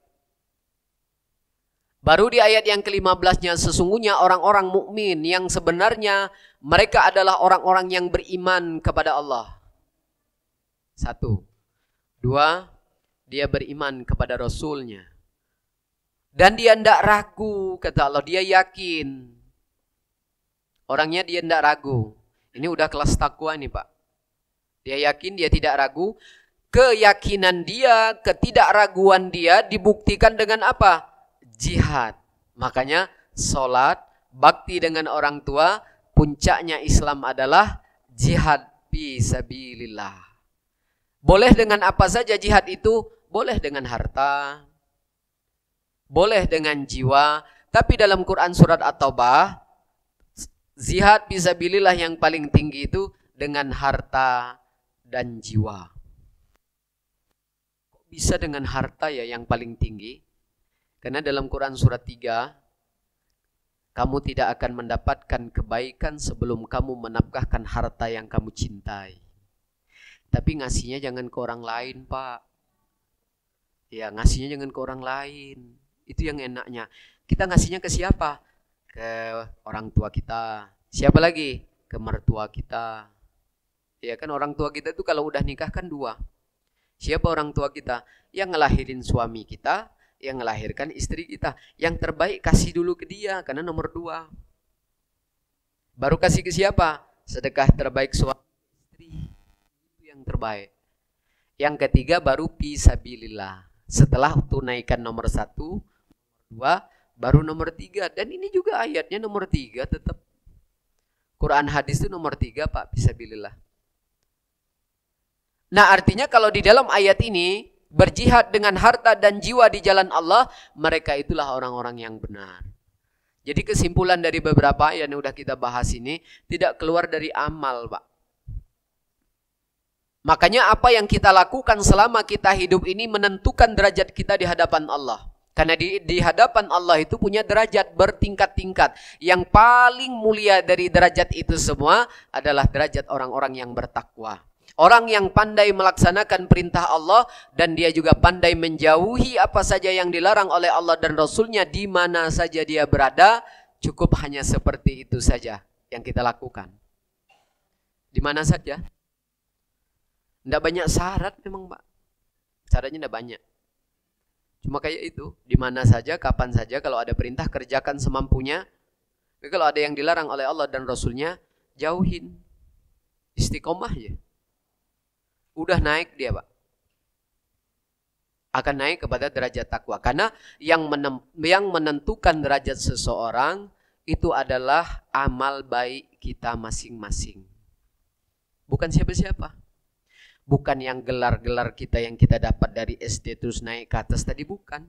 Baru di ayat yang ke-15-nya sesungguhnya orang-orang mukmin yang sebenarnya mereka adalah orang-orang yang beriman kepada Allah. 1. 2. Dia beriman kepada Rasulnya. Dan dia tidak ragu, kata Allah, dia yakin. Orangnya dia tidak ragu. Ini udah kelas takwa nih Pak. Dia yakin, dia tidak ragu. Keyakinan dia, ketidakraguan dia dibuktikan dengan apa? Jihad. Makanya sholat, bakti dengan orang tua, puncaknya Islam adalah jihad fi sabilillah. Boleh dengan apa saja jihad itu? Boleh dengan harta, boleh dengan jiwa. Tapi dalam Quran surat At-Taubah, jihad fisabilillah yang paling tinggi itu dengan harta dan jiwa. Kok bisa dengan harta ya yang paling tinggi? Karena dalam Quran surat 3, kamu tidak akan mendapatkan kebaikan sebelum kamu menafkahkan harta yang kamu cintai. Tapi ngasihnya jangan ke orang lain, Pak. Ya, ngasihnya jangan ke orang lain. Itu yang enaknya. Kita ngasihnya ke siapa? Ke orang tua kita. Siapa lagi? Ke mertua kita. Ya kan, orang tua kita itu kalau udah nikah kan 2. Siapa orang tua kita? Yang ngelahirin suami kita, yang melahirkan istri kita. Yang terbaik kasih dulu ke dia, karena nomor 2. Baru kasih ke siapa? Sedekah terbaik suami istri. Itu yang terbaik. Yang ketiga baru fisabilillah. Setelah tunaikan nomor 1, nomor 2, baru nomor 3. Dan ini juga ayatnya nomor 3 tetap. Quran hadis itu nomor 3, Pak, fisabilillah. Nah, artinya kalau di dalam ayat ini berjihad dengan harta dan jiwa di jalan Allah, mereka itulah orang-orang yang benar. Jadi kesimpulan dari beberapa yang udah kita bahas ini tidak keluar dari amal, Pak. Makanya apa yang kita lakukan selama kita hidup ini menentukan derajat kita di hadapan Allah. Karena di hadapan Allah itu punya derajat bertingkat-tingkat. Yang paling mulia dari derajat itu semua adalah derajat orang-orang yang bertakwa. Orang yang pandai melaksanakan perintah Allah dan dia juga pandai menjauhi apa saja yang dilarang oleh Allah dan Rasulnya di mana saja dia berada, cukup hanya seperti itu saja yang kita lakukan. Di mana saja. Tidak banyak syarat memang, Pak. Syaratnya tidak banyak. Cuma kayak itu, di mana saja, kapan saja, kalau ada perintah kerjakan semampunya. Tapi kalau ada yang dilarang oleh Allah dan Rasulnya, jauhin. Istiqomah ya. Udah naik dia, Pak. Akan naik kepada derajat takwa. Karena yang menentukan derajat seseorang itu adalah amal baik kita masing-masing. Bukan siapa-siapa. Bukan yang gelar-gelar kita yang kita dapat dari SD terus naik ke atas tadi, bukan.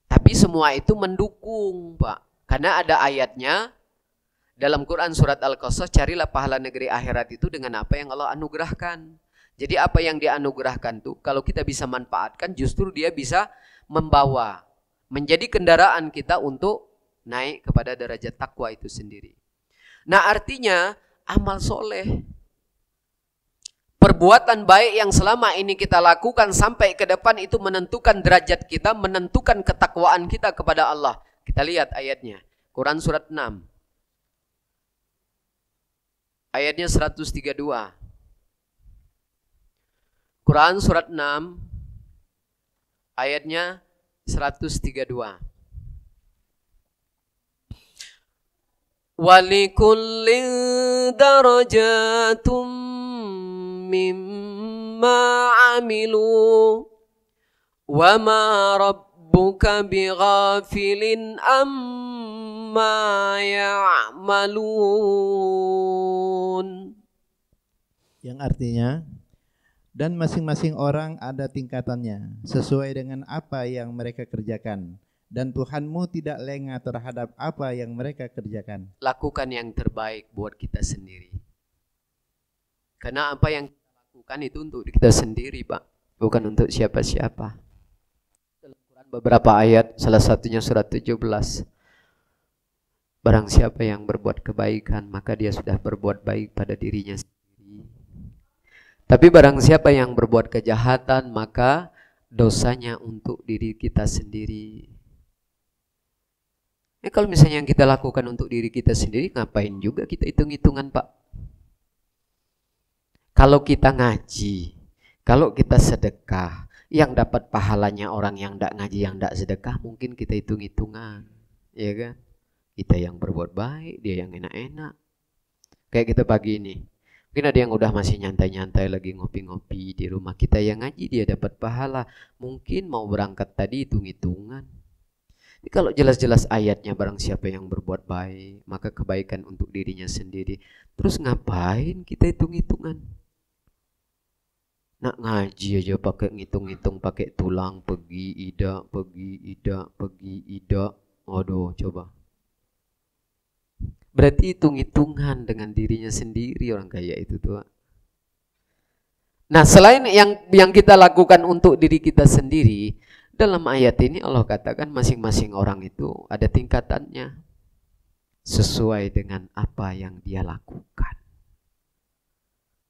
Tapi semua itu mendukung, Pak. Karena ada ayatnya dalam Quran surat Al-Qasas, carilah pahala negeri akhirat itu dengan apa yang Allah anugerahkan. Jadi apa yang dianugerahkan tuh, kalau kita bisa manfaatkan, justru dia bisa membawa, menjadi kendaraan kita untuk naik kepada derajat takwa itu sendiri. Nah, artinya amal soleh, perbuatan baik yang selama ini kita lakukan sampai ke depan itu menentukan derajat kita, menentukan ketakwaan kita kepada Allah. Kita lihat ayatnya. Quran surat 6. Ayatnya 132. Quran surat 6. Ayatnya 132. Walikullin darajatum mimma amilu wa ma rabbuka bighafilin amma ya'malun. Yang artinya, dan masing-masing orang ada tingkatannya sesuai dengan apa yang mereka kerjakan, dan Tuhanmu tidak lengah terhadap apa yang mereka kerjakan. Lakukan yang terbaik buat kita sendiri. Karena apa yang kita lakukan itu untuk kita sendiri, Pak, bukan untuk siapa-siapa. Dalam Quran beberapa ayat, salah satunya surat 17. Barang siapa yang berbuat kebaikan, maka dia sudah berbuat baik pada dirinya sendiri. Tapi barang siapa yang berbuat kejahatan, maka dosanya untuk diri kita sendiri. Kalau misalnya yang kita lakukan untuk diri kita sendiri, ngapain juga kita hitung-hitungan, Pak? Kalau kita ngaji, kalau kita sedekah, yang dapat pahalanya orang yang tidak ngaji, yang tidak sedekah, mungkin kita hitung-hitungan, ya kan? Kita yang berbuat baik, dia yang enak-enak. Kayak kita pagi ini, mungkin ada yang udah masih nyantai-nyantai lagi ngopi-ngopi di rumah. Kita yang ngaji, dia dapat pahala. Mungkin mau berangkat tadi hitung-hitungan. Jadi kalau jelas-jelas ayatnya, barang siapa yang berbuat baik, maka kebaikan untuk dirinya sendiri. Terus ngapain kita hitung-hitungan? Nak ngaji aja pakai ngitung-ngitung, pakai tulang, pergi, ida, pergi, ida, pergi, ida. Waduh, coba. Berarti hitung-hitungan dengan dirinya sendiri orang kaya itu tuh. Nah, selain yang kita lakukan untuk diri kita sendiri, dalam ayat ini Allah katakan masing-masing orang itu ada tingkatannya sesuai dengan apa yang dia lakukan.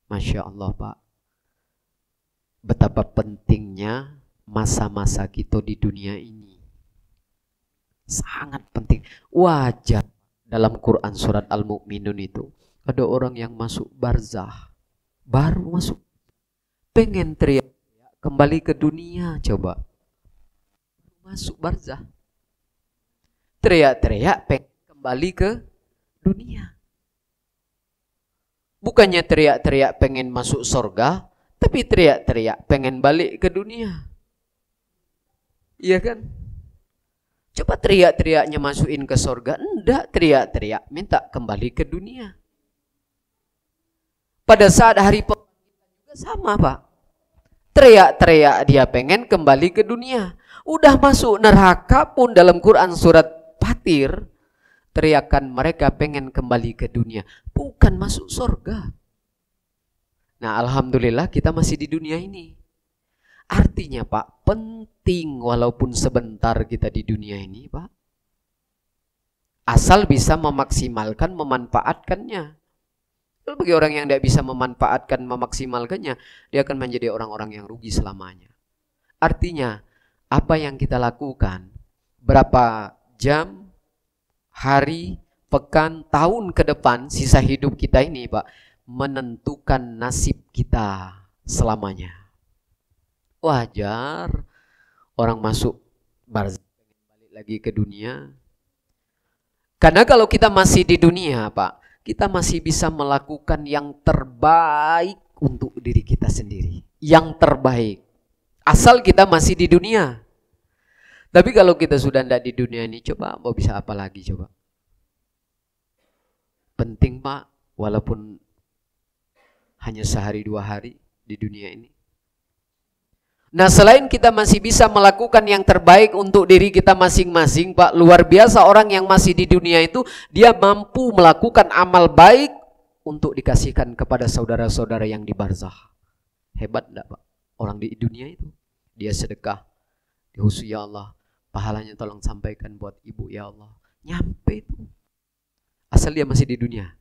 Masya Allah, Pak. Betapa pentingnya masa-masa kita di dunia ini. Sangat penting. Wajar dalam Quran surat Al-Mu'minun itu ada orang yang masuk barzah, baru masuk, pengen teriak kembali ke dunia. Coba masuk barzah, teriak-teriak pengen kembali ke dunia. Bukannya teriak-teriak pengen masuk surga, tapi teriak-teriak pengen balik ke dunia. Iya kan? Coba teriak-teriaknya masukin ke surga. Enggak, teriak-teriak minta kembali ke dunia. Pada saat hari pembangkitan juga sama, Pak. Teriak-teriak dia pengen kembali ke dunia. Udah masuk neraka pun dalam Quran surat Fatir, teriakan mereka pengen kembali ke dunia, bukan masuk surga. Nah, alhamdulillah kita masih di dunia ini. Artinya, Pak, penting walaupun sebentar kita di dunia ini, Pak. Asal bisa memaksimalkan, memanfaatkannya. Kalau bagi orang yang tidak bisa memanfaatkan, memaksimalkannya, dia akan menjadi orang-orang yang rugi selamanya. Artinya, apa yang kita lakukan, berapa jam, hari, pekan, tahun ke depan, sisa hidup kita ini, Pak, menentukan nasib kita selamanya. Wajar orang masuk barzah pengen balik lagi ke dunia. Karena kalau kita masih di dunia, Pak, kita masih bisa melakukan yang terbaik untuk diri kita sendiri. Yang terbaik. Asal kita masih di dunia. Tapi kalau kita sudah tidak di dunia ini, coba mau bisa apa lagi coba? Penting, Pak, walaupun hanya sehari dua hari di dunia ini. Nah, selain kita masih bisa melakukan yang terbaik untuk diri kita masing-masing, Pak, luar biasa orang yang masih di dunia itu, dia mampu melakukan amal baik untuk dikasihkan kepada saudara-saudara yang di barzah. Hebat enggak, Pak? Orang di dunia itu, dia sedekah, dihusu, ya Allah, pahalanya tolong sampaikan buat ibu, ya Allah. Nyampe itu. Asal dia masih di dunia.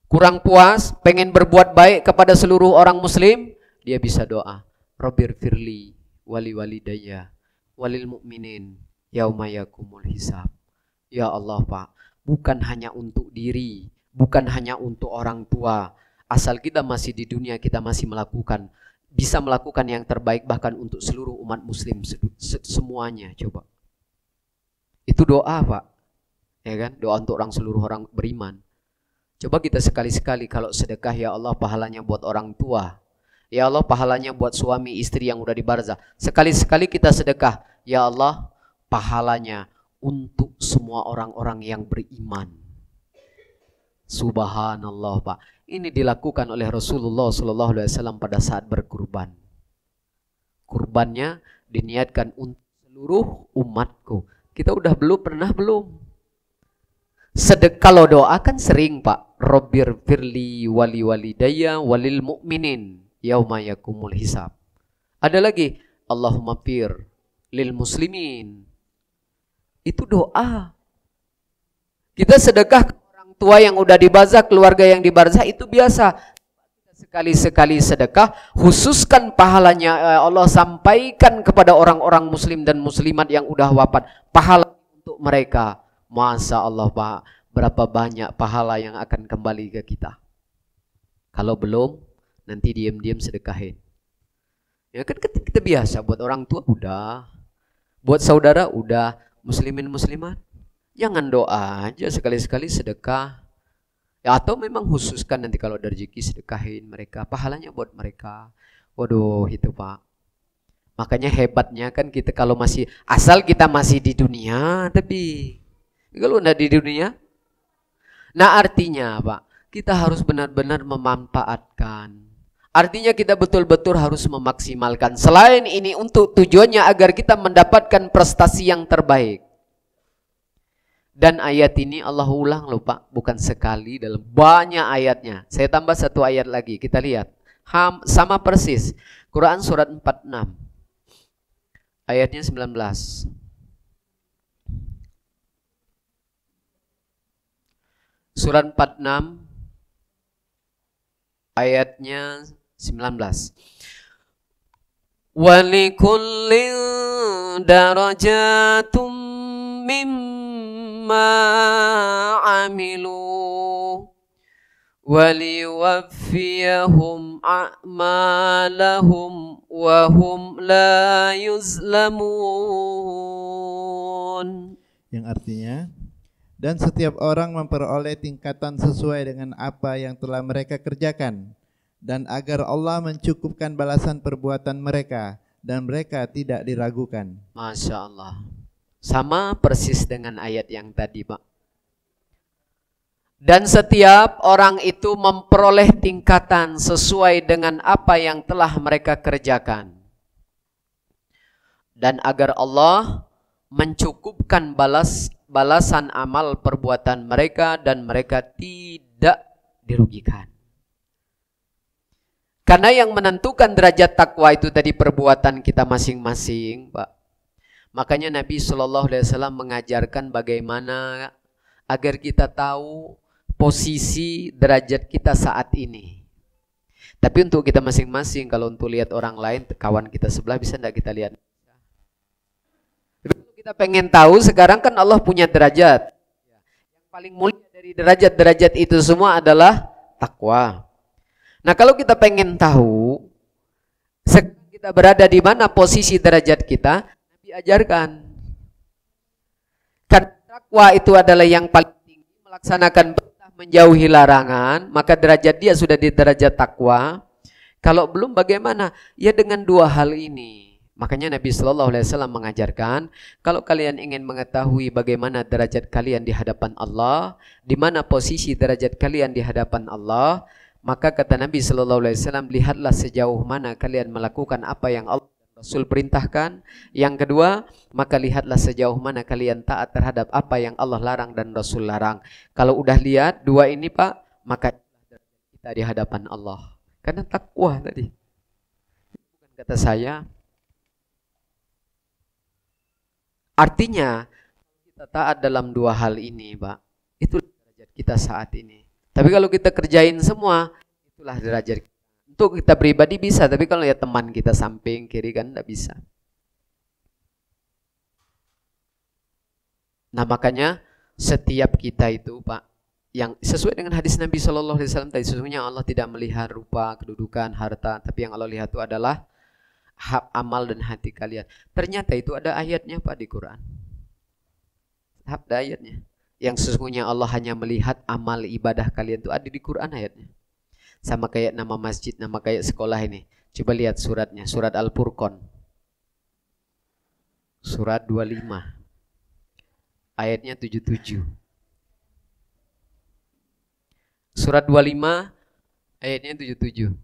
Kurang puas, pengen berbuat baik kepada seluruh orang muslim, dia bisa doa, Rabbir firli wali walidayya walil mu'minin yauma yakumul hisab. Ya Allah, Pak, bukan hanya untuk diri, bukan hanya untuk orang tua. Asal kita masih di dunia, kita masih bisa melakukan yang terbaik bahkan untuk seluruh umat muslim semuanya. Coba. Itu doa, Pak. Ya kan? Doa untuk seluruh orang beriman. Coba kita sekali-sekali kalau sedekah, ya Allah, pahalanya buat orang tua. Ya Allah, pahalanya buat suami istri yang udah di barzah. Sekali-sekali kita sedekah, ya Allah, pahalanya untuk semua orang-orang yang beriman. Subhanallah, Pak. Ini dilakukan oleh Rasulullah SAW pada saat berkurban. Kurbannya diniatkan untuk seluruh umatku. Kita udah pernah belum? Kalau doa kan sering, Pak. Rabbir firli wali walidayya walil mu'minin yauma yakumul hisab. Ada lagi, Allahumma fir lil muslimin. Itu doa. Kita sedekah ke orang tua yang udah di barzah, keluarga yang di barzah, itu biasa. Sekali-sekali sedekah, khususkan pahalanya Allah sampaikan kepada orang-orang muslim dan muslimat yang udah wafat. Pahala untuk mereka. Masya Allah, Pak, berapa banyak pahala yang akan kembali ke kita. Kalau belum, nanti diam-diam sedekahin. Ya kan kita biasa, buat orang tua udah, buat saudara udah, muslimin muslimat, jangan doa aja, sekali-sekali sedekah. Ya, atau memang khususkan nanti kalau ada rezeki sedekahin mereka, pahalanya buat mereka. Waduh, itu, Pak. Makanya hebatnya kan kita kalau masih, asal kita masih di dunia, tapi kalau enggak di dunia, nah artinya, Pak, kita harus benar-benar memanfaatkan Artinya kita betul-betul harus memaksimalkan. Selain ini untuk tujuannya agar kita mendapatkan prestasi yang terbaik. Dan ayat ini Allah ulang loh Pak, bukan sekali, dalam banyak ayatnya. Saya tambah satu ayat lagi, kita lihat. Sama persis. Quran surat 46. Ayatnya 19. Surat 46 ayatnya 19. Walikullin darajatum mimma amilu waliwaffiyahum a'malahum wa hum la yuzlamun. Yang artinya, dan setiap orang memperoleh tingkatan sesuai dengan apa yang telah mereka kerjakan, dan agar Allah mencukupkan balasan perbuatan mereka dan mereka tidak diragukan. Masya Allah. Sama persis dengan ayat yang tadi Pak. Dan setiap orang itu memperoleh tingkatan sesuai dengan apa yang telah mereka kerjakan. Dan agar Allah mencukupkan balasan amal perbuatan mereka dan mereka tidak dirugikan. Karena yang menentukan derajat takwa itu tadi perbuatan kita masing-masing, Pak. Makanya Nabi SAW mengajarkan bagaimana agar kita tahu posisi derajat kita saat ini. Tapi untuk kita masing-masing, kalau untuk lihat orang lain, kawan kita sebelah, bisa tidak kita lihat? Kita pengen tahu, sekarang kan Allah punya derajat. Yang paling mulia dari derajat-derajat itu semua adalah takwa. Nah kalau kita pengen tahu, sekarang kita berada di mana posisi derajat kita, Nabi ajarkan. Karena takwa itu adalah yang paling tinggi, melaksanakan perintah menjauhi larangan, maka derajat dia sudah di derajat takwa. Kalau belum bagaimana? Ya dengan dua hal ini. Makanya Nabi SAW mengajarkan, kalau kalian ingin mengetahui bagaimana derajat kalian di hadapan Allah, di mana posisi derajat kalian di hadapan Allah, maka kata Nabi SAW, lihatlah sejauh mana kalian melakukan apa yang Allah dan Rasul perintahkan. Yang kedua, maka lihatlah sejauh mana kalian taat terhadap apa yang Allah larang dan Rasul larang. Kalau udah lihat dua ini Pak, maka kita di hadapan Allah. Karena takwa tadi. Bukan kata saya. Artinya kita taat dalam dua hal ini, Pak. Itulah derajat kita saat ini. Tapi kalau kita kerjain semua, itulah derajat kita. Untuk kita pribadi bisa, tapi kalau lihat teman kita samping kiri kan tidak bisa. Nah makanya setiap kita itu, Pak, yang sesuai dengan hadis Nabi SAW tadi, sesungguhnya Allah tidak melihat rupa, kedudukan, harta, tapi yang Allah lihat itu adalah amal dan hati kalian. Ternyata itu ada ayatnya Pak di Quran. Ada ayatnya. Yang sesungguhnya Allah hanya melihat amal ibadah kalian itu ada di Quran ayatnya. Sama kayak nama masjid, nama kayak sekolah ini. Coba lihat suratnya, surat Al-Furqan. Surat 25. Ayatnya 77. Surat 25 ayatnya 77.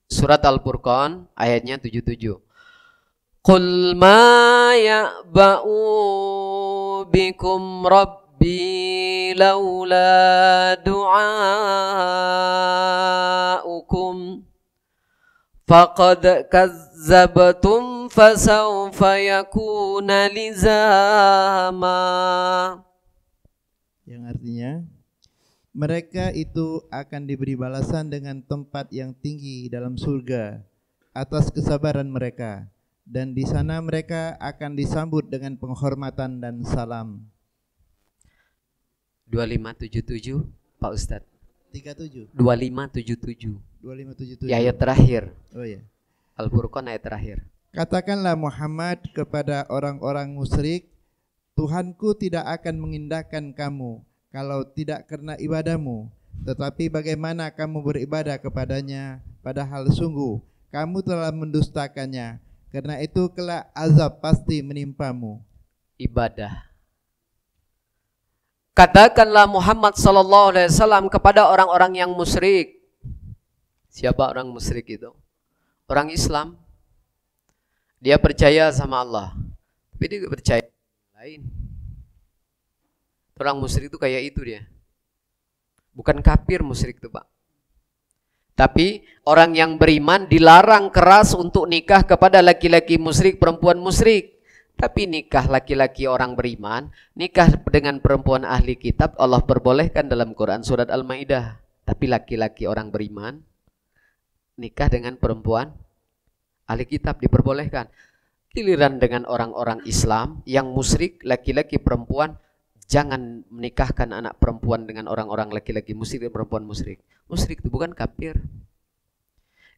Surat Al-Furqan ayatnya 77. Qul ma ya'ba'u bikum rabbi laula du'aukum faqad kazzabtum fasawfa yakuna lizama. Yang artinya, mereka itu akan diberi balasan dengan tempat yang tinggi dalam surga atas kesabaran mereka, dan di sana mereka akan disambut dengan penghormatan dan salam. 2577 Pak Ustadz. 37. 2577. 2577. Ya, ayat terakhir. Oh ya. Al-Furqan ayat terakhir. Katakanlah Muhammad kepada orang-orang musyrik, Tuhanku tidak akan mengindahkan kamu kalau tidak karena ibadahmu, tetapi bagaimana kamu beribadah kepadanya, padahal sungguh kamu telah mendustakannya. Karena itu kelak azab pasti menimpamu. Ibadah. Katakanlah Muhammad sallallahu alaihi wasallam kepada orang-orang yang musyrik. Siapa orang musyrik itu? Orang Islam. Dia percaya sama Allah, tapi dia juga percaya lain. Orang musyrik itu kayak itu dia. Bukan kafir musyrik itu, Pak. Tapi orang yang beriman dilarang keras untuk nikah kepada laki-laki musyrik, perempuan musyrik. Tapi nikah laki-laki orang beriman, nikah dengan perempuan ahli kitab Allah perbolehkan dalam Quran surat Al-Maidah. Tapi laki-laki orang beriman nikah dengan perempuan ahli kitab diperbolehkan. Giliran dengan orang-orang Islam yang musyrik, laki-laki perempuan, jangan menikahkan anak perempuan dengan orang-orang laki-laki musyrik dan perempuan musyrik. Musyrik itu bukan kafir.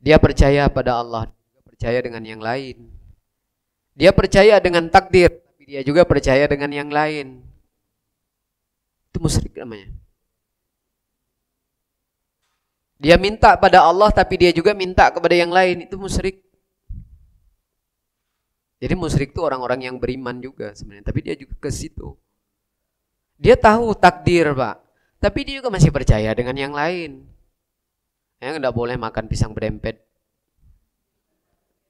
Dia percaya pada Allah, dia percaya dengan yang lain. Dia percaya dengan takdir, tapi dia juga percaya dengan yang lain. Itu musyrik namanya. Dia minta pada Allah, tapi dia juga minta kepada yang lain. Itu musyrik. Jadi musyrik itu orang-orang yang beriman juga sebenarnya, tapi dia juga ke situ. Dia tahu takdir, Pak, tapi dia juga masih percaya dengan yang lain. Yang enggak boleh makan pisang berempet.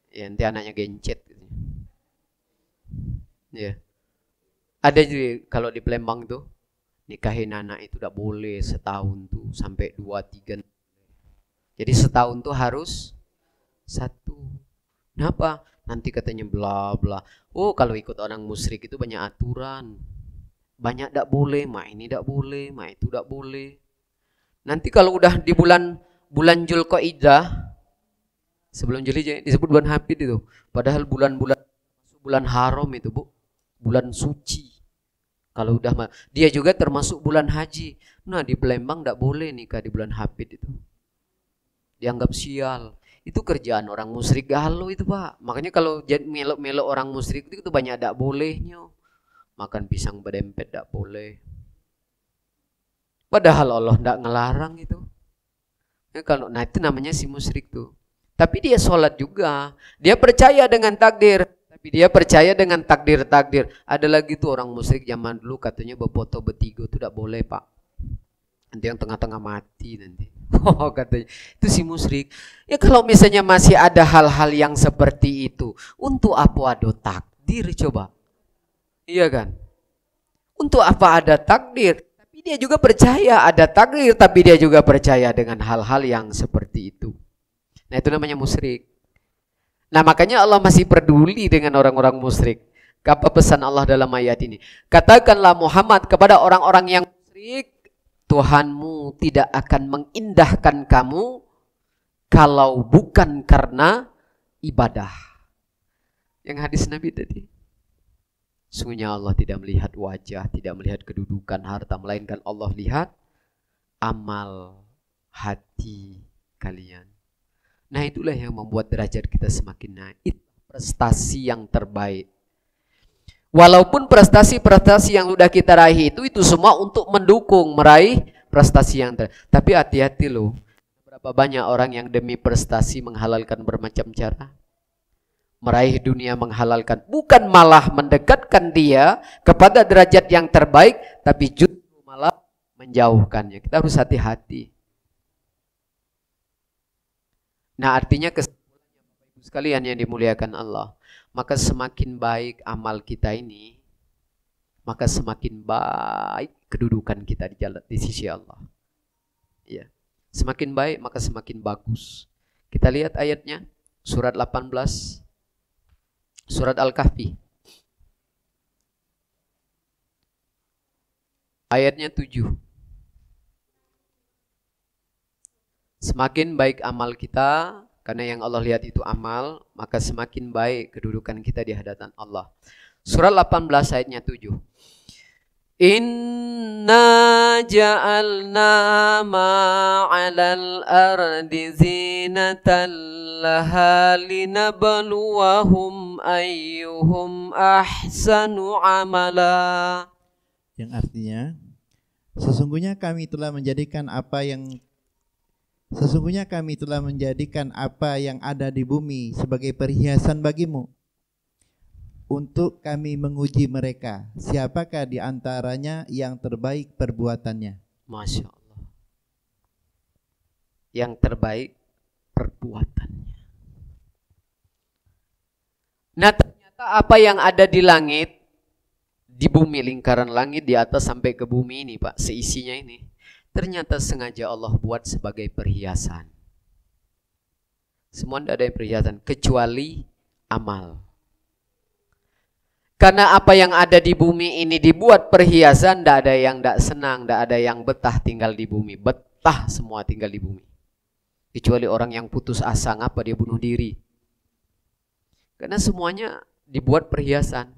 Ya, nanti anaknya gencet. Ya. Ada juga kalau di Palembang tuh nikahin anak itu tidak boleh setahun tuh sampai 2-3. Jadi setahun tuh harus satu. Kenapa? Nanti katanya bla bla. Oh, kalau ikut orang musyrik itu banyak aturan. Banyak tidak boleh, mak ini tidak boleh, mak itu tidak boleh. Nanti kalau udah di bulan Dzulqa'dah, sebelum Dzulhijjah disebut bulan Hafid itu. Padahal bulan haram itu, Bu. Bulan suci. Kalau udah dia juga termasuk bulan haji. Nah, di Palembang tidak boleh nikah di bulan Hafid itu. Dianggap sial. Itu kerjaan orang musyrik galau itu, Pak. Makanya kalau melo-melo orang musyrik itu banyak tidak bolehnya. Makan pisang berempet tidak boleh. Padahal Allah tidak ngelarang itu. Ya, nah itu namanya si musyrik tuh. Tapi dia sholat juga. Dia percaya dengan takdir. Tapi dia percaya dengan takdir-takdir. Ada lagi tuh orang musyrik zaman dulu katanya berfoto bertiga itu tidak boleh, Pak. Nanti yang tengah-tengah mati nanti. Oh, katanya itu si musyrik. Ya kalau misalnya masih ada hal-hal yang seperti itu, untuk apa ada takdir coba? Iya kan? Untuk apa ada takdir? Tapi dia juga percaya ada takdir, tapi dia juga percaya dengan hal-hal yang seperti itu. Nah, itu namanya musyrik. Nah, makanya Allah masih peduli dengan orang-orang musyrik. Apa pesan Allah dalam ayat ini? Katakanlah Muhammad kepada orang-orang yang musyrik, Tuhanmu tidak akan mengindahkan kamu kalau bukan karena ibadah. Yang hadis Nabi tadi. Sungguhnya Allah tidak melihat wajah, tidak melihat kedudukan, harta, melainkan Allah lihat amal hati kalian. Nah, itulah yang membuat derajat kita semakin naik. Prestasi yang terbaik. Walaupun prestasi-prestasi yang sudah kita raih itu semua untuk mendukung meraih prestasi yang terbaik. Tapi hati-hati loh. Berapa banyak orang yang demi prestasi menghalalkan bermacam cara. Meraih dunia menghalalkan. Bukan malah mendekatkan dia kepada derajat yang terbaik, tapi justru malah menjauhkannya. Kita harus hati-hati. Nah, artinya kesimpulannya Bapak Ibu sekalian yang dimuliakan Allah, maka semakin baik amal kita ini, maka semakin baik kedudukan kita di sisi Allah. Ya. Semakin baik maka semakin bagus. Kita lihat ayatnya, surat 18, surat Al-Kahfi. Ayatnya 7. Semakin baik amal kita, karena yang Allah lihat itu amal, maka semakin baik kedudukan kita di hadapan Allah. Surat 18 ayatnya 7. Inna ja'alna ma'alal ardi zinatan laha linabluwahum ayyuhum ahsanu amala. Yang artinya, sesungguhnya kami telah menjadikan apa yang ada di bumi sebagai perhiasan bagimu. untuk kami menguji mereka, siapakah di antaranya yang terbaik perbuatannya. Masya Allah. Yang terbaik perbuatannya. Nah, ternyata apa yang ada di langit, di bumi, lingkaran langit di atas sampai ke bumi ini Pak, seisinya ini, ternyata sengaja Allah buat sebagai perhiasan. Semua tidak ada yang perhiasan kecuali amal. Karena apa yang ada di bumi ini dibuat perhiasan, tidak ada yang tidak senang, tidak ada yang betah tinggal di bumi. Betah semua tinggal di bumi. Kecuali orang yang putus asa, ngapa dia bunuh diri. Karena semuanya dibuat perhiasan.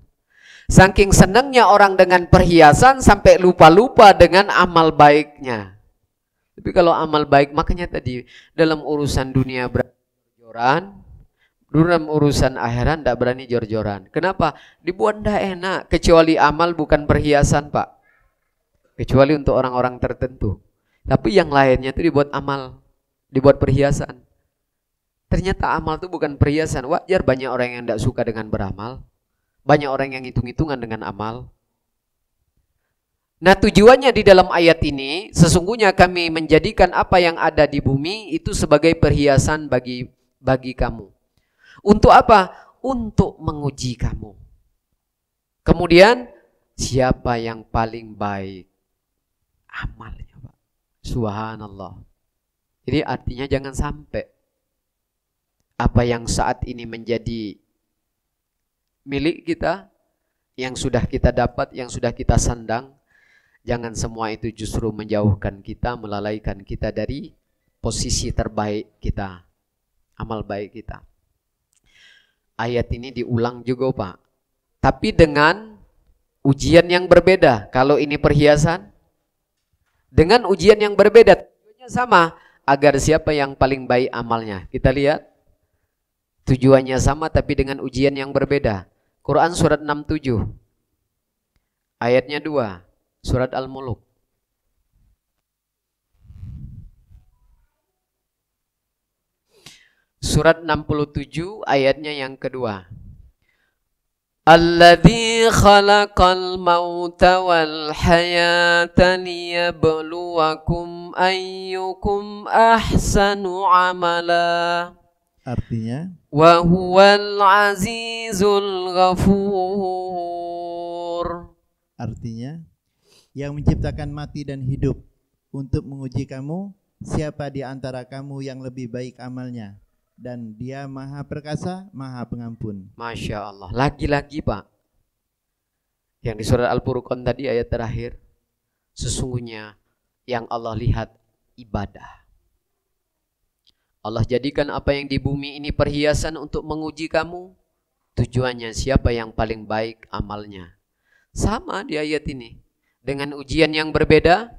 Saking senangnya orang dengan perhiasan sampai lupa-lupa dengan amal baiknya. Tapi kalau amal baik, makanya tadi dalam urusan dunia jor-joran, dalam urusan akhirat tidak berani jor-joran. Kenapa? Dibuat tidak enak. Kecuali amal bukan perhiasan Pak. Kecuali untuk orang-orang tertentu. Tapi yang lainnya itu dibuat amal, dibuat perhiasan. Ternyata amal itu bukan perhiasan. Wajar banyak orang yang tidak suka dengan beramal. Banyak orang yang hitung-hitungan dengan amal. Nah, tujuannya di dalam ayat ini, sesungguhnya kami menjadikan apa yang ada di bumi itu sebagai perhiasan bagi kamu. Untuk apa? Untuk menguji kamu. Kemudian, siapa yang paling baik amalnya Pak? Subhanallah. Jadi artinya jangan sampai apa yang saat ini menjadi milik kita, yang sudah kita dapat, yang sudah kita sandang, jangan semua itu justru menjauhkan kita, melalaikan kita dari posisi terbaik kita, amal baik kita. Ayat ini diulang juga Pak, tapi dengan ujian yang berbeda. Kalau ini perhiasan, dengan ujian yang berbeda, tujuannya sama, agar siapa yang paling baik amalnya. Kita lihat, tujuannya sama tapi dengan ujian yang berbeda. Quran surat 67, ayatnya 2, surat Al-Muluk. Surat 67 ayatnya yang kedua. Alladzi khalaqal mauta wal hayata liyabluwakum ayyukum ahsanu amala. Artinya, wa huwal azizul ghafur. Artinya, yang menciptakan mati dan hidup untuk menguji kamu, siapa di antara kamu yang lebih baik amalnya. Dan dia maha perkasa, maha pengampun. Masya Allah. Lagi-lagi Pak, yang di surat Al-Furqan tadi ayat terakhir, sesungguhnya yang Allah lihat ibadah. Allah jadikan apa yang di bumi ini perhiasan untuk menguji kamu. Tujuannya siapa yang paling baik amalnya. Sama di ayat ini, dengan ujian yang berbeda.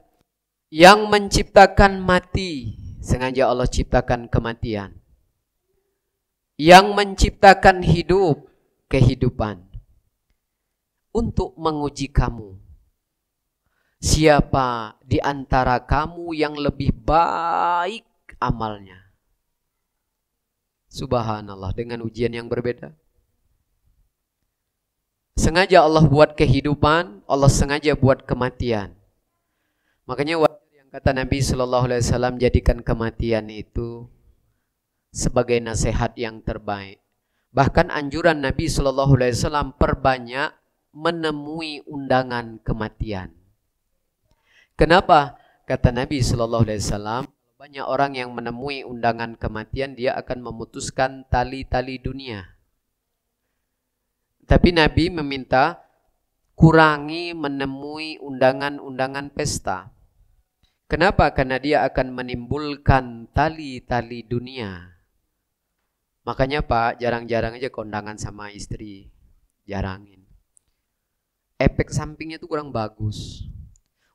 Yang menciptakan mati, sengaja Allah ciptakan kematian. Yang menciptakan hidup, kehidupan, untuk menguji kamu. Siapa di antara kamu yang lebih baik amalnya? Subhanallah, dengan ujian yang berbeda. Sengaja Allah buat kehidupan, Allah sengaja buat kematian. Makanya yang kata Nabi SAW, jadikan kematian itu sebagai nasihat yang terbaik. Bahkan anjuran Nabi SAW perbanyak menemui undangan kematian. Kenapa? Kata Nabi SAW, banyak orang yang menemui undangan kematian, dia akan memutuskan tali-tali dunia. Tapi Nabi meminta kurangi menemui undangan-undangan pesta. Kenapa? Karena dia akan menimbulkan tali-tali dunia. Makanya Pak, jarang-jarang aja kondangan sama istri. Jarangin. Efek sampingnya itu kurang bagus.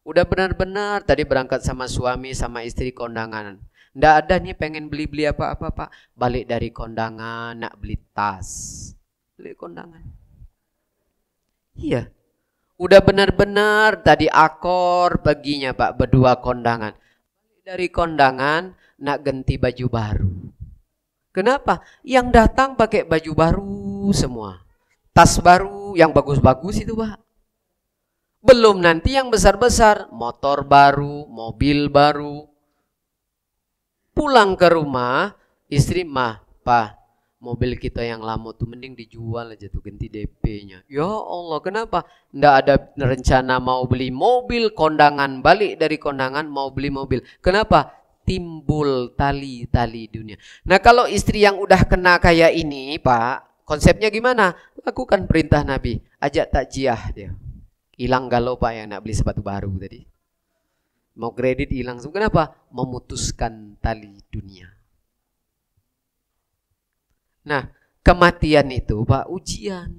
Udah benar-benar tadi berangkat sama suami, sama istri kondangan. Nggak ada nih pengen beli-beli apa-apa Pak. Balik dari kondangan, nak beli tas. Beli kondangan. Iya. Udah benar-benar tadi akor paginya Pak, berdua kondangan. Balik dari kondangan, nak ganti baju baru. Kenapa? Yang datang pakai baju baru semua. tas baru yang bagus-bagus itu Pak. Belum nanti yang besar-besar, motor baru, mobil baru. Pulang ke rumah, istri, mah, Pak, mobil kita yang lama tuh mending dijual aja tuh, ganti DP-nya. Ya Allah, kenapa? Nggak ada rencana mau beli mobil, kondangan, balik dari kondangan mau beli mobil. Kenapa? Timbul tali-tali dunia. Nah kalau istri yang udah kena kayak ini Pak, konsepnya gimana? Lakukan perintah Nabi, ajak takjiah dia. Hilang galau Pak yang nak beli sepatu baru tadi. Mau kredit hilang. Kenapa? Memutuskan tali dunia. Nah, kematian itu Pak ujian.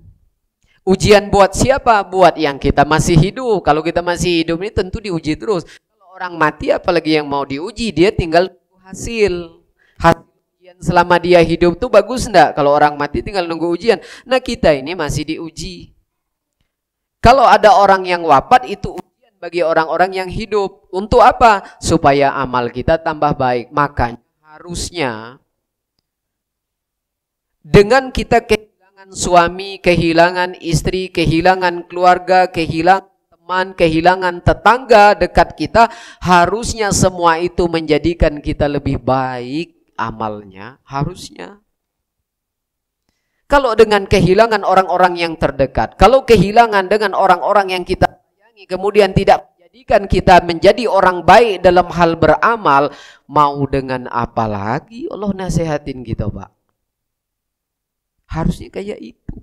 Ujian buat siapa? Buat yang kita masih hidup. Kalau kita masih hidup ini tentu diuji terus. Kalau orang mati apalagi yang mau diuji, dia tinggal hasil. Hasil ujian selama dia hidup tuh bagus enggak? Kalau orang mati tinggal nunggu ujian. Nah, kita ini masih diuji. Kalau ada orang yang wafat itu ujian bagi orang-orang yang hidup. Untuk apa? Supaya amal kita tambah baik. Makanya harusnya dengan kita kehilangan suami, kehilangan istri, kehilangan keluarga, kehilangan teman, kehilangan tetangga dekat kita, harusnya semua itu menjadikan kita lebih baik amalnya, harusnya. Kalau dengan kehilangan orang-orang yang terdekat, kalau kehilangan dengan orang-orang yang kita sayangi, kemudian tidak menjadikan kita menjadi orang baik dalam hal beramal, mau dengan apa lagi Allah nasihatin kita Pak? Harusnya kayak itu.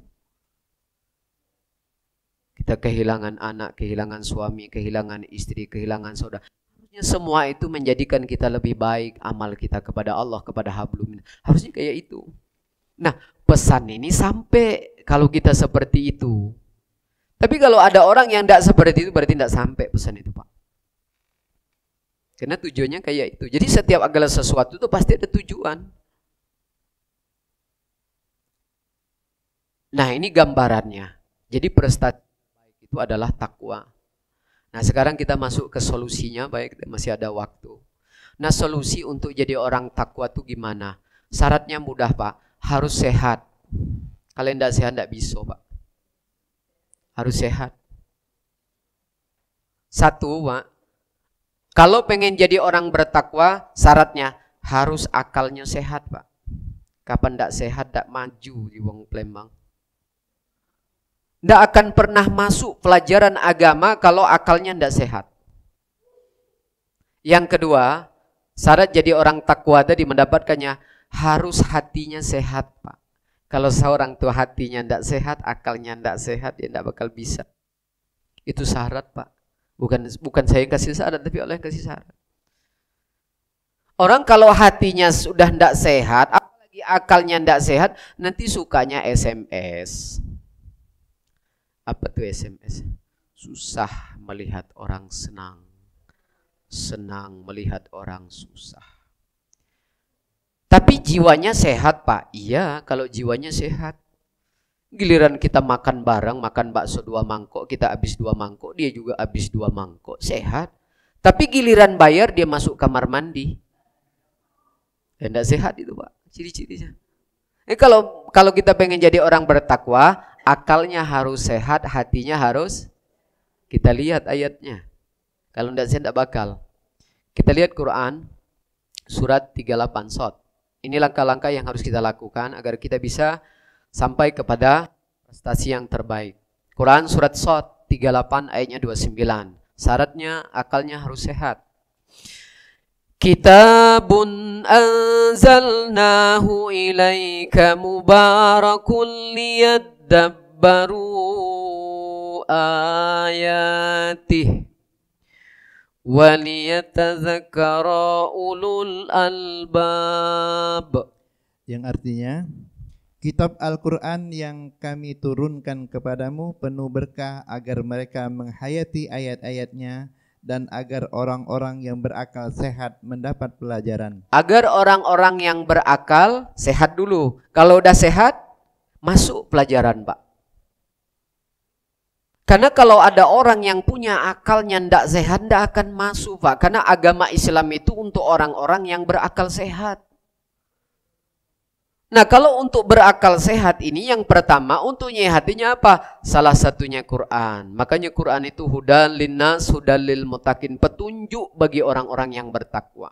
Kita kehilangan anak, kehilangan suami, kehilangan istri, kehilangan saudara. Harusnya semua itu menjadikan kita lebih baik amal kita kepada Allah, kepada hablum. Harusnya kayak itu. Nah, pesan ini sampai kalau kita seperti itu. Tapi kalau ada orang yang tidak seperti itu berarti tidak sampai pesan itu Pak. Karena tujuannya kayak itu. Jadi setiap segala sesuatu itu pasti ada tujuan. Nah ini gambarannya. Jadi prestasi baik itu adalah takwa. Nah sekarang kita masuk ke solusinya, baik masih ada waktu. Nah solusi untuk jadi orang takwa itu gimana? Syaratnya mudah Pak, harus sehat. Kalau tidak sehat tidak bisa Pak. Harus sehat. Satu Pak, kalau pengen jadi orang bertakwa syaratnya harus akalnya sehat Pak. Kapan tidak sehat tidak maju di wong Palembang. Tidak akan pernah masuk pelajaran agama kalau akalnya tidak sehat. Yang kedua, syarat jadi orang takwa tadi mendapatkannya harus hatinya sehat Pak. Kalau seorang tuh hatinya tidak sehat, akalnya tidak sehat, dia tidak bakal bisa. Itu syarat Pak. Bukan saya yang kasih syarat, tapi Allah yang kasih syarat. Orang kalau hatinya sudah tidak sehat, apalagi akalnya tidak sehat, nanti sukanya SMS. Apa tuh SMS? Susah melihat orang senang. Senang melihat orang susah. Tapi jiwanya sehat Pak. Iya, kalau jiwanya sehat. Giliran kita makan bareng, makan bakso 2 mangkok, kita habis 2 mangkok, dia juga habis 2 mangkok. Sehat. Tapi giliran bayar dia masuk kamar mandi. Tidak sehat itu Pak. Ciri-cirinya. Kalau kita pengen jadi orang bertakwa, akalnya harus sehat, hatinya harus. Kita lihat ayatnya. Kalau tidak sehat tidak bakal. Kita lihat Quran surat 38 Shad. Ini langkah-langkah yang harus kita lakukan agar kita bisa sampai kepada prestasi yang terbaik. Quran surat Shad 38 ayatnya 29. Syaratnya akalnya harus sehat. Kitabun anzalnahu ilaika mubarakun liyadabbaru ayatih waliyatadzakkara ulul albab. Yang artinya, kitab Al-Quran yang kami turunkan kepadamu penuh berkah agar mereka menghayati ayat-ayatnya dan agar orang-orang yang berakal sehat mendapat pelajaran. Agar orang-orang yang berakal sehat dulu. Kalau udah sehat, masuk pelajaran Pak. Karena kalau ada orang yang punya akalnya tidak sehat, tidak akan masuk Pak. Karena agama Islam itu untuk orang-orang yang berakal sehat. Nah, kalau untuk berakal sehat ini yang pertama untuk nyehatinya apa? Salah satunya Quran. Makanya Quran itu hudan linnas, hudan lil muttaqin, petunjuk bagi orang-orang yang bertakwa.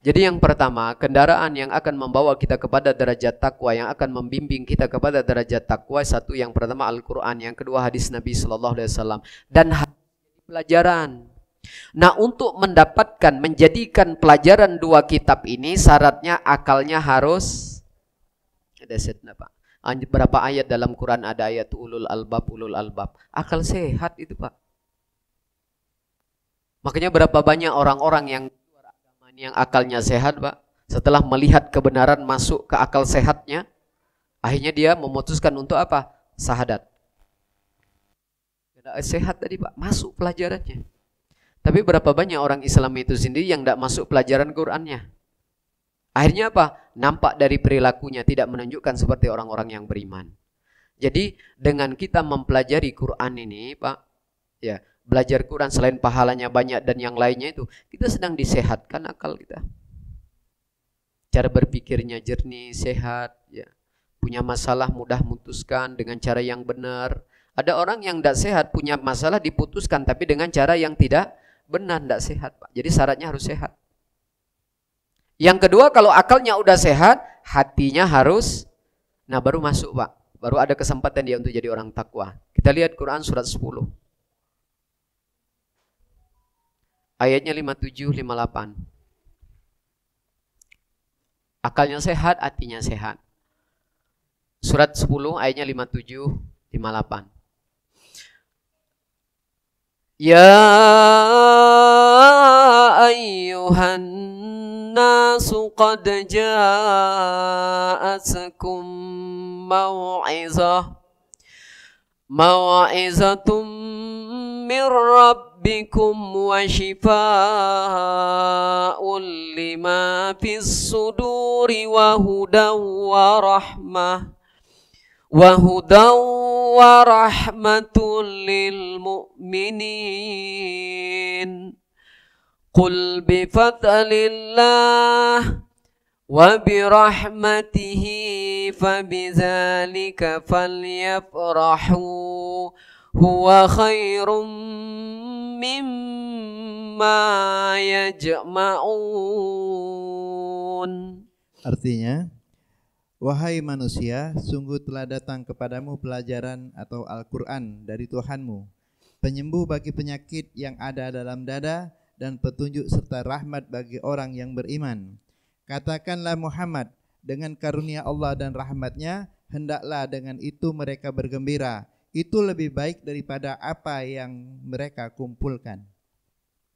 Jadi yang pertama, kendaraan yang akan membawa kita kepada derajat takwa, yang akan membimbing kita kepada derajat takwa, satu yang pertama Al-Quran, yang kedua hadis Nabi Sallallahu Alaihi Wasallam, dan pelajaran. Nah, untuk mendapatkan, menjadikan pelajaran dua kitab ini, syaratnya akalnya harus ada set Pak. Berapa ayat dalam Quran ada ayat ulul albab, akal sehat itu Pak. Makanya berapa banyak orang-orang yang akalnya sehat Pak, setelah melihat kebenaran masuk ke akal sehatnya, akhirnya dia memutuskan untuk apa? Syahadat. Sehat tadi Pak, masuk pelajarannya. Tapi berapa banyak orang Islam itu sendiri yang tidak masuk pelajaran Qurannya. Akhirnya apa? Nampak dari perilakunya tidak menunjukkan seperti orang-orang yang beriman. Jadi dengan kita mempelajari Quran ini Pak, ya, belajar Quran selain pahalanya banyak dan yang lainnya itu, kita sedang disehatkan akal kita. Cara berpikirnya jernih, sehat, ya. Punya masalah mudah memutuskan dengan cara yang benar. Ada orang yang tidak sehat, punya masalah diputuskan tapi dengan cara yang tidak benar, tidak sehat Pak. Jadi syaratnya harus sehat. Yang kedua, kalau akalnya udah sehat, hatinya harus, nah baru masuk Pak. Baru ada kesempatan dia untuk jadi orang takwa. Kita lihat Quran surat 10. Ayatnya 57, 58. Akalnya sehat, hatinya sehat. Surat 10 ayatnya 57, 58. Ya ayyuhan nasu qad ja'atkum mau'izatum min rabbikum wa shifaa'un lima fis suduri wa hudaw wa rahmah wa rahmatul lil mu'minin. Qul bi fadlillah wa bi rahmatihi fa bidzalika falyafrahu huwa khairum mimma yajma'un. Artinya, wahai manusia, sungguh telah datang kepadamu pelajaran atau Al-Quran dari Tuhanmu, penyembuh bagi penyakit yang ada dalam dada dan petunjuk serta rahmat bagi orang yang beriman. Katakanlah Muhammad, dengan karunia Allah dan rahmatnya, hendaklah dengan itu mereka bergembira. Itu lebih baik daripada apa yang mereka kumpulkan.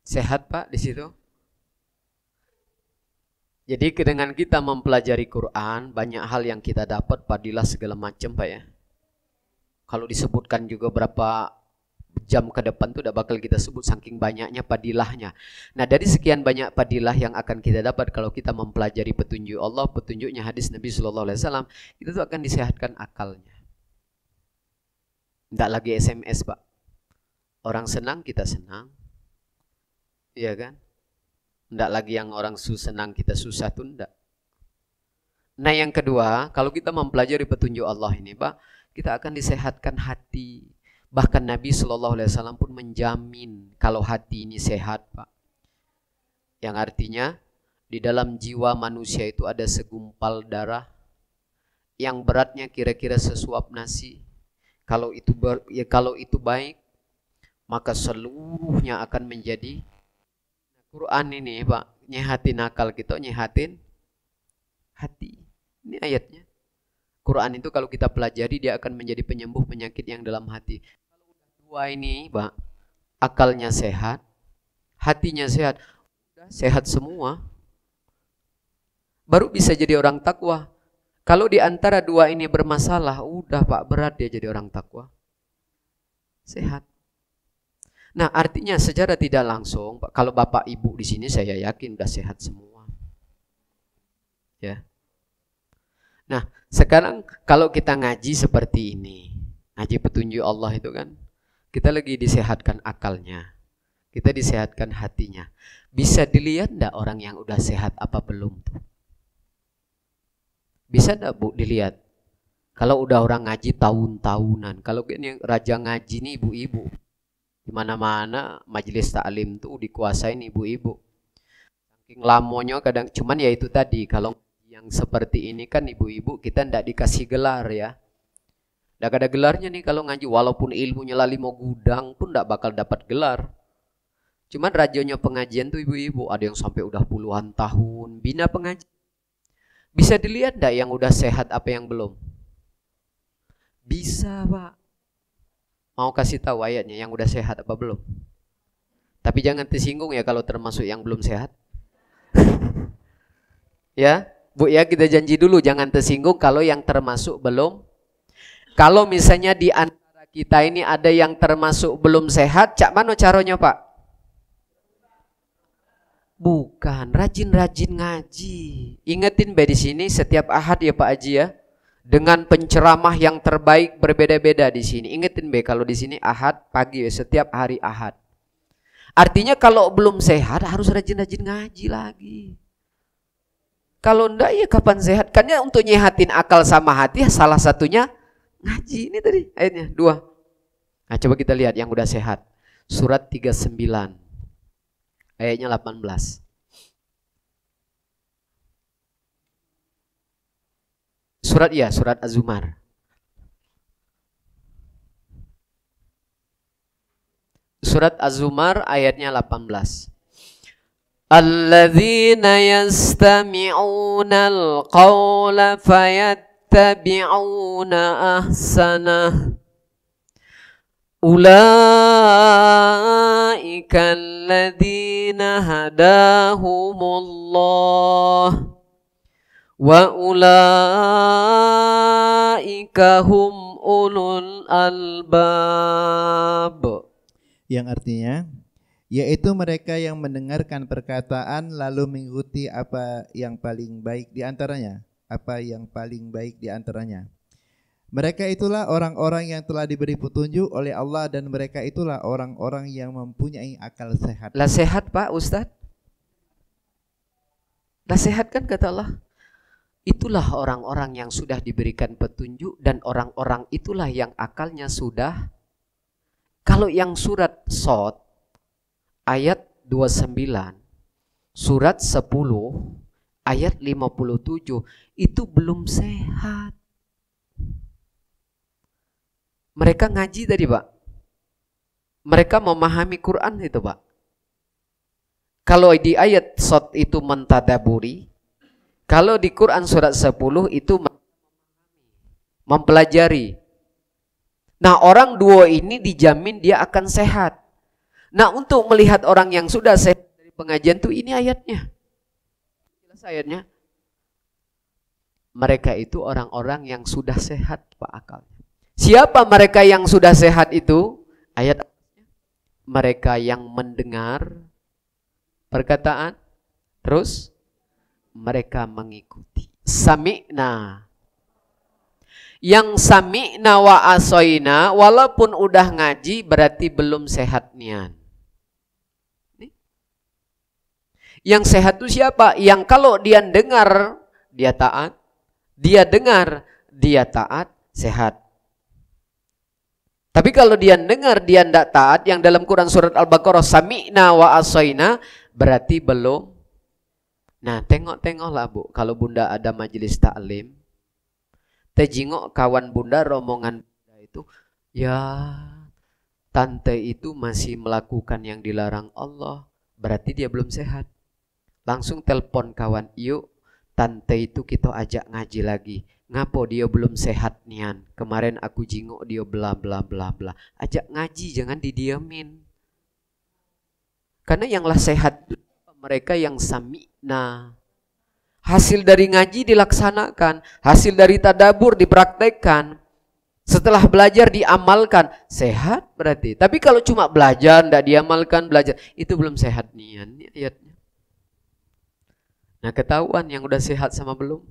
Sehat Pak di situ? Jadi dengan kita mempelajari Quran, banyak hal yang kita dapat, fadilah segala macam Pak ya. Kalau disebutkan juga berapa jam ke depan tuh udah bakal kita sebut saking banyaknya padilahnya. Nah, dari sekian banyak padilah yang akan kita dapat kalau kita mempelajari petunjuk Allah, petunjuknya hadis Nabi Sallallahu Alaihi Wasallam, kita tuh akan disehatkan akalnya. Tidak lagi SMS Pak. Orang senang kita senang, iya kan? Tidak lagi yang orang senang kita susah tuh tidak. Nah yang kedua, kalau kita mempelajari petunjuk Allah ini Pak, kita akan disehatkan hati. Bahkan Nabi Sallallahu Alaihi Wasallam pun menjamin kalau hati ini sehat Pak. Yang artinya di dalam jiwa manusia itu ada segumpal darah yang beratnya kira-kira sesuap nasi. Kalau itu baik, maka seluruhnya akan menjadi. Quran ini Pak, nyehatin akal kita, nyehatin hati. Ini ayatnya. Quran itu kalau kita pelajari dia akan menjadi penyembuh penyakit yang dalam hati. Kalau udah dua ini Pak, akalnya sehat, hatinya sehat, udah sehat semua, baru bisa jadi orang takwa. Kalau di antara dua ini bermasalah, udah Pak, berat dia jadi orang takwa. Sehat. Nah, artinya secara tidak langsung, Pak, kalau Bapak Ibu di sini saya yakin udah sehat semua. Ya. Nah, sekarang kalau kita ngaji seperti ini, ngaji petunjuk Allah itu kan, kita lagi disehatkan akalnya, kita disehatkan hatinya. Bisa dilihat enggak orang yang udah sehat apa belum tuh? Bisa enggak Bu dilihat? Kalau udah orang ngaji tahun-tahunan, kalau ini raja ngaji nih ibu-ibu, di mana-mana majelis taklim tuh dikuasain ibu-ibu. Saking lamonya kadang, cuman ya itu tadi, kalau yang seperti ini kan ibu-ibu kita ndak dikasih gelar ya. Ndak ada gelarnya nih kalau ngaji, walaupun ilmunya lali mau gudang pun ndak bakal dapat gelar. Cuman rajonya pengajian tuh ibu-ibu, ada yang sampai udah puluhan tahun bina pengajian. Bisa dilihat ndak yang udah sehat apa yang belum? Bisa Pak. Mau kasih tahu ayatnya yang udah sehat apa belum? Tapi jangan tersinggung ya kalau termasuk yang belum sehat. Ya, Bu ya, kita janji dulu jangan tersinggung kalau yang termasuk belum. Kalau misalnya di antara kita ini ada yang termasuk belum sehat, cak mana caranya Pak? Bukan, rajin-rajin ngaji. Ingetin Be di sini setiap Ahad ya Pak Haji ya. Dengan penceramah yang terbaik berbeda-beda di sini. Ingetin Be kalau di sini Ahad pagi ya, setiap hari Ahad. Artinya kalau belum sehat harus rajin-rajin ngaji lagi. Kalau enggak ya kapan sehat? Kan ya untuk nyehatin akal sama hati ya salah satunya ngaji. Ini tadi ayatnya 2. Nah coba kita lihat yang udah sehat. Surat 39 ayatnya 18. Surat ya, surat Az-Zumar. Surat Az-Zumar ayatnya 18. Alladzina yastami'una al-qawla fayattabi'una ahsanah. Ulaika alladzina hadahumullah. Wa ulaika hum ulul albab. Yang artinya yaitu mereka yang mendengarkan perkataan lalu mengikuti apa yang paling baik di antaranya. Apa yang paling baik di antaranya. Mereka itulah orang-orang yang telah diberi petunjuk oleh Allah dan mereka itulah orang-orang yang mempunyai akal sehat. Lah sehat Pak Ustadz? Lah sehat kan kata Allah? Itulah orang-orang yang sudah diberikan petunjuk dan orang-orang itulah yang akalnya sudah. Kalau yang surat Shad ayat 29, surat 10 ayat 57 itu belum sehat. Mereka ngaji tadi Pak. Mereka memahami Quran itu Pak. Kalau di ayat Shad itu mentadaburi, kalau di Quran surat 10 itu mempelajari. Nah orang dua ini dijamin dia akan sehat. Nah untuk melihat orang yang sudah sehat dari pengajian tuh ini ayatnya. Jelas ayatnya. Mereka itu orang-orang yang sudah sehat Pak akalnya. Siapa mereka yang sudah sehat itu? Ayat mereka yang mendengar perkataan terus mereka mengikuti. Sami'na. Yang sami'na wa asoina walaupun udah ngaji berarti belum sehat nian. Yang sehat itu siapa? Yang kalau dia dengar dia taat, dia dengar dia taat, sehat. Tapi kalau dia dengar dia tidak taat, yang dalam Quran surat Al-Baqarah sami'na wa asoina berarti belum. Nah tengok-tengoklah Bu, kalau Bunda ada majelis taklim, tejingok kawan Bunda, rombongan Bunda itu, ya tante itu masih melakukan yang dilarang Allah, berarti dia belum sehat. Langsung telepon kawan, yuk tante itu kita ajak ngaji lagi. Ngapo dia belum sehat nian, kemarin aku jingok dia bla bla bla bla. Ajak ngaji, jangan didiamin. Karena yang lah sehat mereka yang sami'na. Hasil dari ngaji dilaksanakan, hasil dari tadabur dipraktekkan. Setelah belajar diamalkan, sehat berarti. Tapi kalau cuma belajar tidak diamalkan, belajar itu belum sehat nian. Ini ayatnya. Nah ketahuan yang udah sehat sama belum.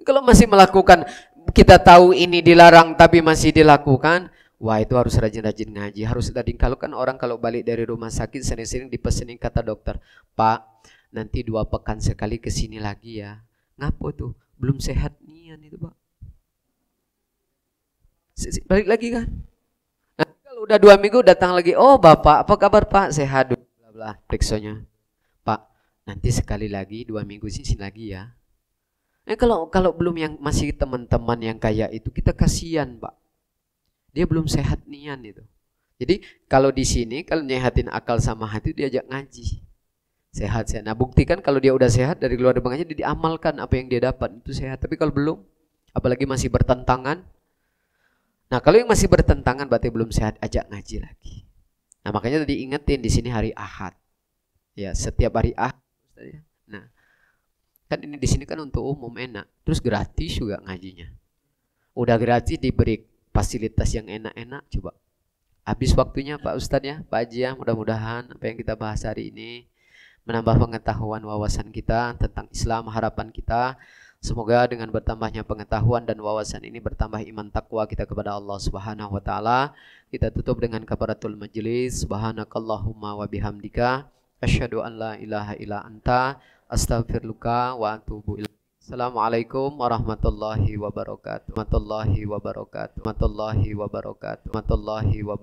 Kalau masih melakukan, kita tahu ini dilarang tapi masih dilakukan, wah itu harus rajin-rajin ngaji, harus tadi. Kalau kan orang kalau balik dari rumah sakit sering-sering dipesenin kata dokter, Pak nanti 2 pekan sekali kesini lagi ya. Ngapo tuh? belum sehat nian itu Pak. Balik lagi kan. Nah, kalau udah 2 minggu datang lagi, oh Bapak apa kabar Pak, sehat, bla bla, periksanya. Pak, nanti sekali lagi 2 minggu sini lagi ya. Kalau belum, yang masih teman-teman yang kayak itu kita kasihan Pak. Dia belum sehat nian itu. Jadi kalau di sini kalau nyehatin akal sama hati diajak ngaji. Sehat. Nah buktikan kalau dia udah sehat dari keluar dari dia diamalkan apa yang dia dapat itu sehat. Tapi kalau belum, apalagi masih bertentangan. Nah kalau yang masih bertentangan berarti belum sehat, ajak ngaji lagi. Nah makanya tadi ingetin di sini hari Ahad. Ya setiap hari Ahad. Nah kan ini di sini kan untuk umum enak. Terus gratis juga ngajinya. Udah gratis diberi fasilitas yang enak-enak coba. Habis waktunya Pak Ustadz ya, Pak Haji ya, mudah-mudahan apa yang kita bahas hari ini menambah pengetahuan wawasan kita tentang Islam, harapan kita. Semoga dengan bertambahnya pengetahuan dan wawasan ini bertambah iman takwa kita kepada Allah Subhanahu wa taala. Kita tutup dengan kafaratul majlis. Subhanakallahumma wa bihamdika asyhadu an la ilaha illa anta astaghfiruka wa atubu ilaik. Assalamualaikum warahmatullahi wabarakatuh. Warahmatullahi wabarakatuh. Warahmatullahi wabarakatuh. Warahmatullahi wabarakatuh.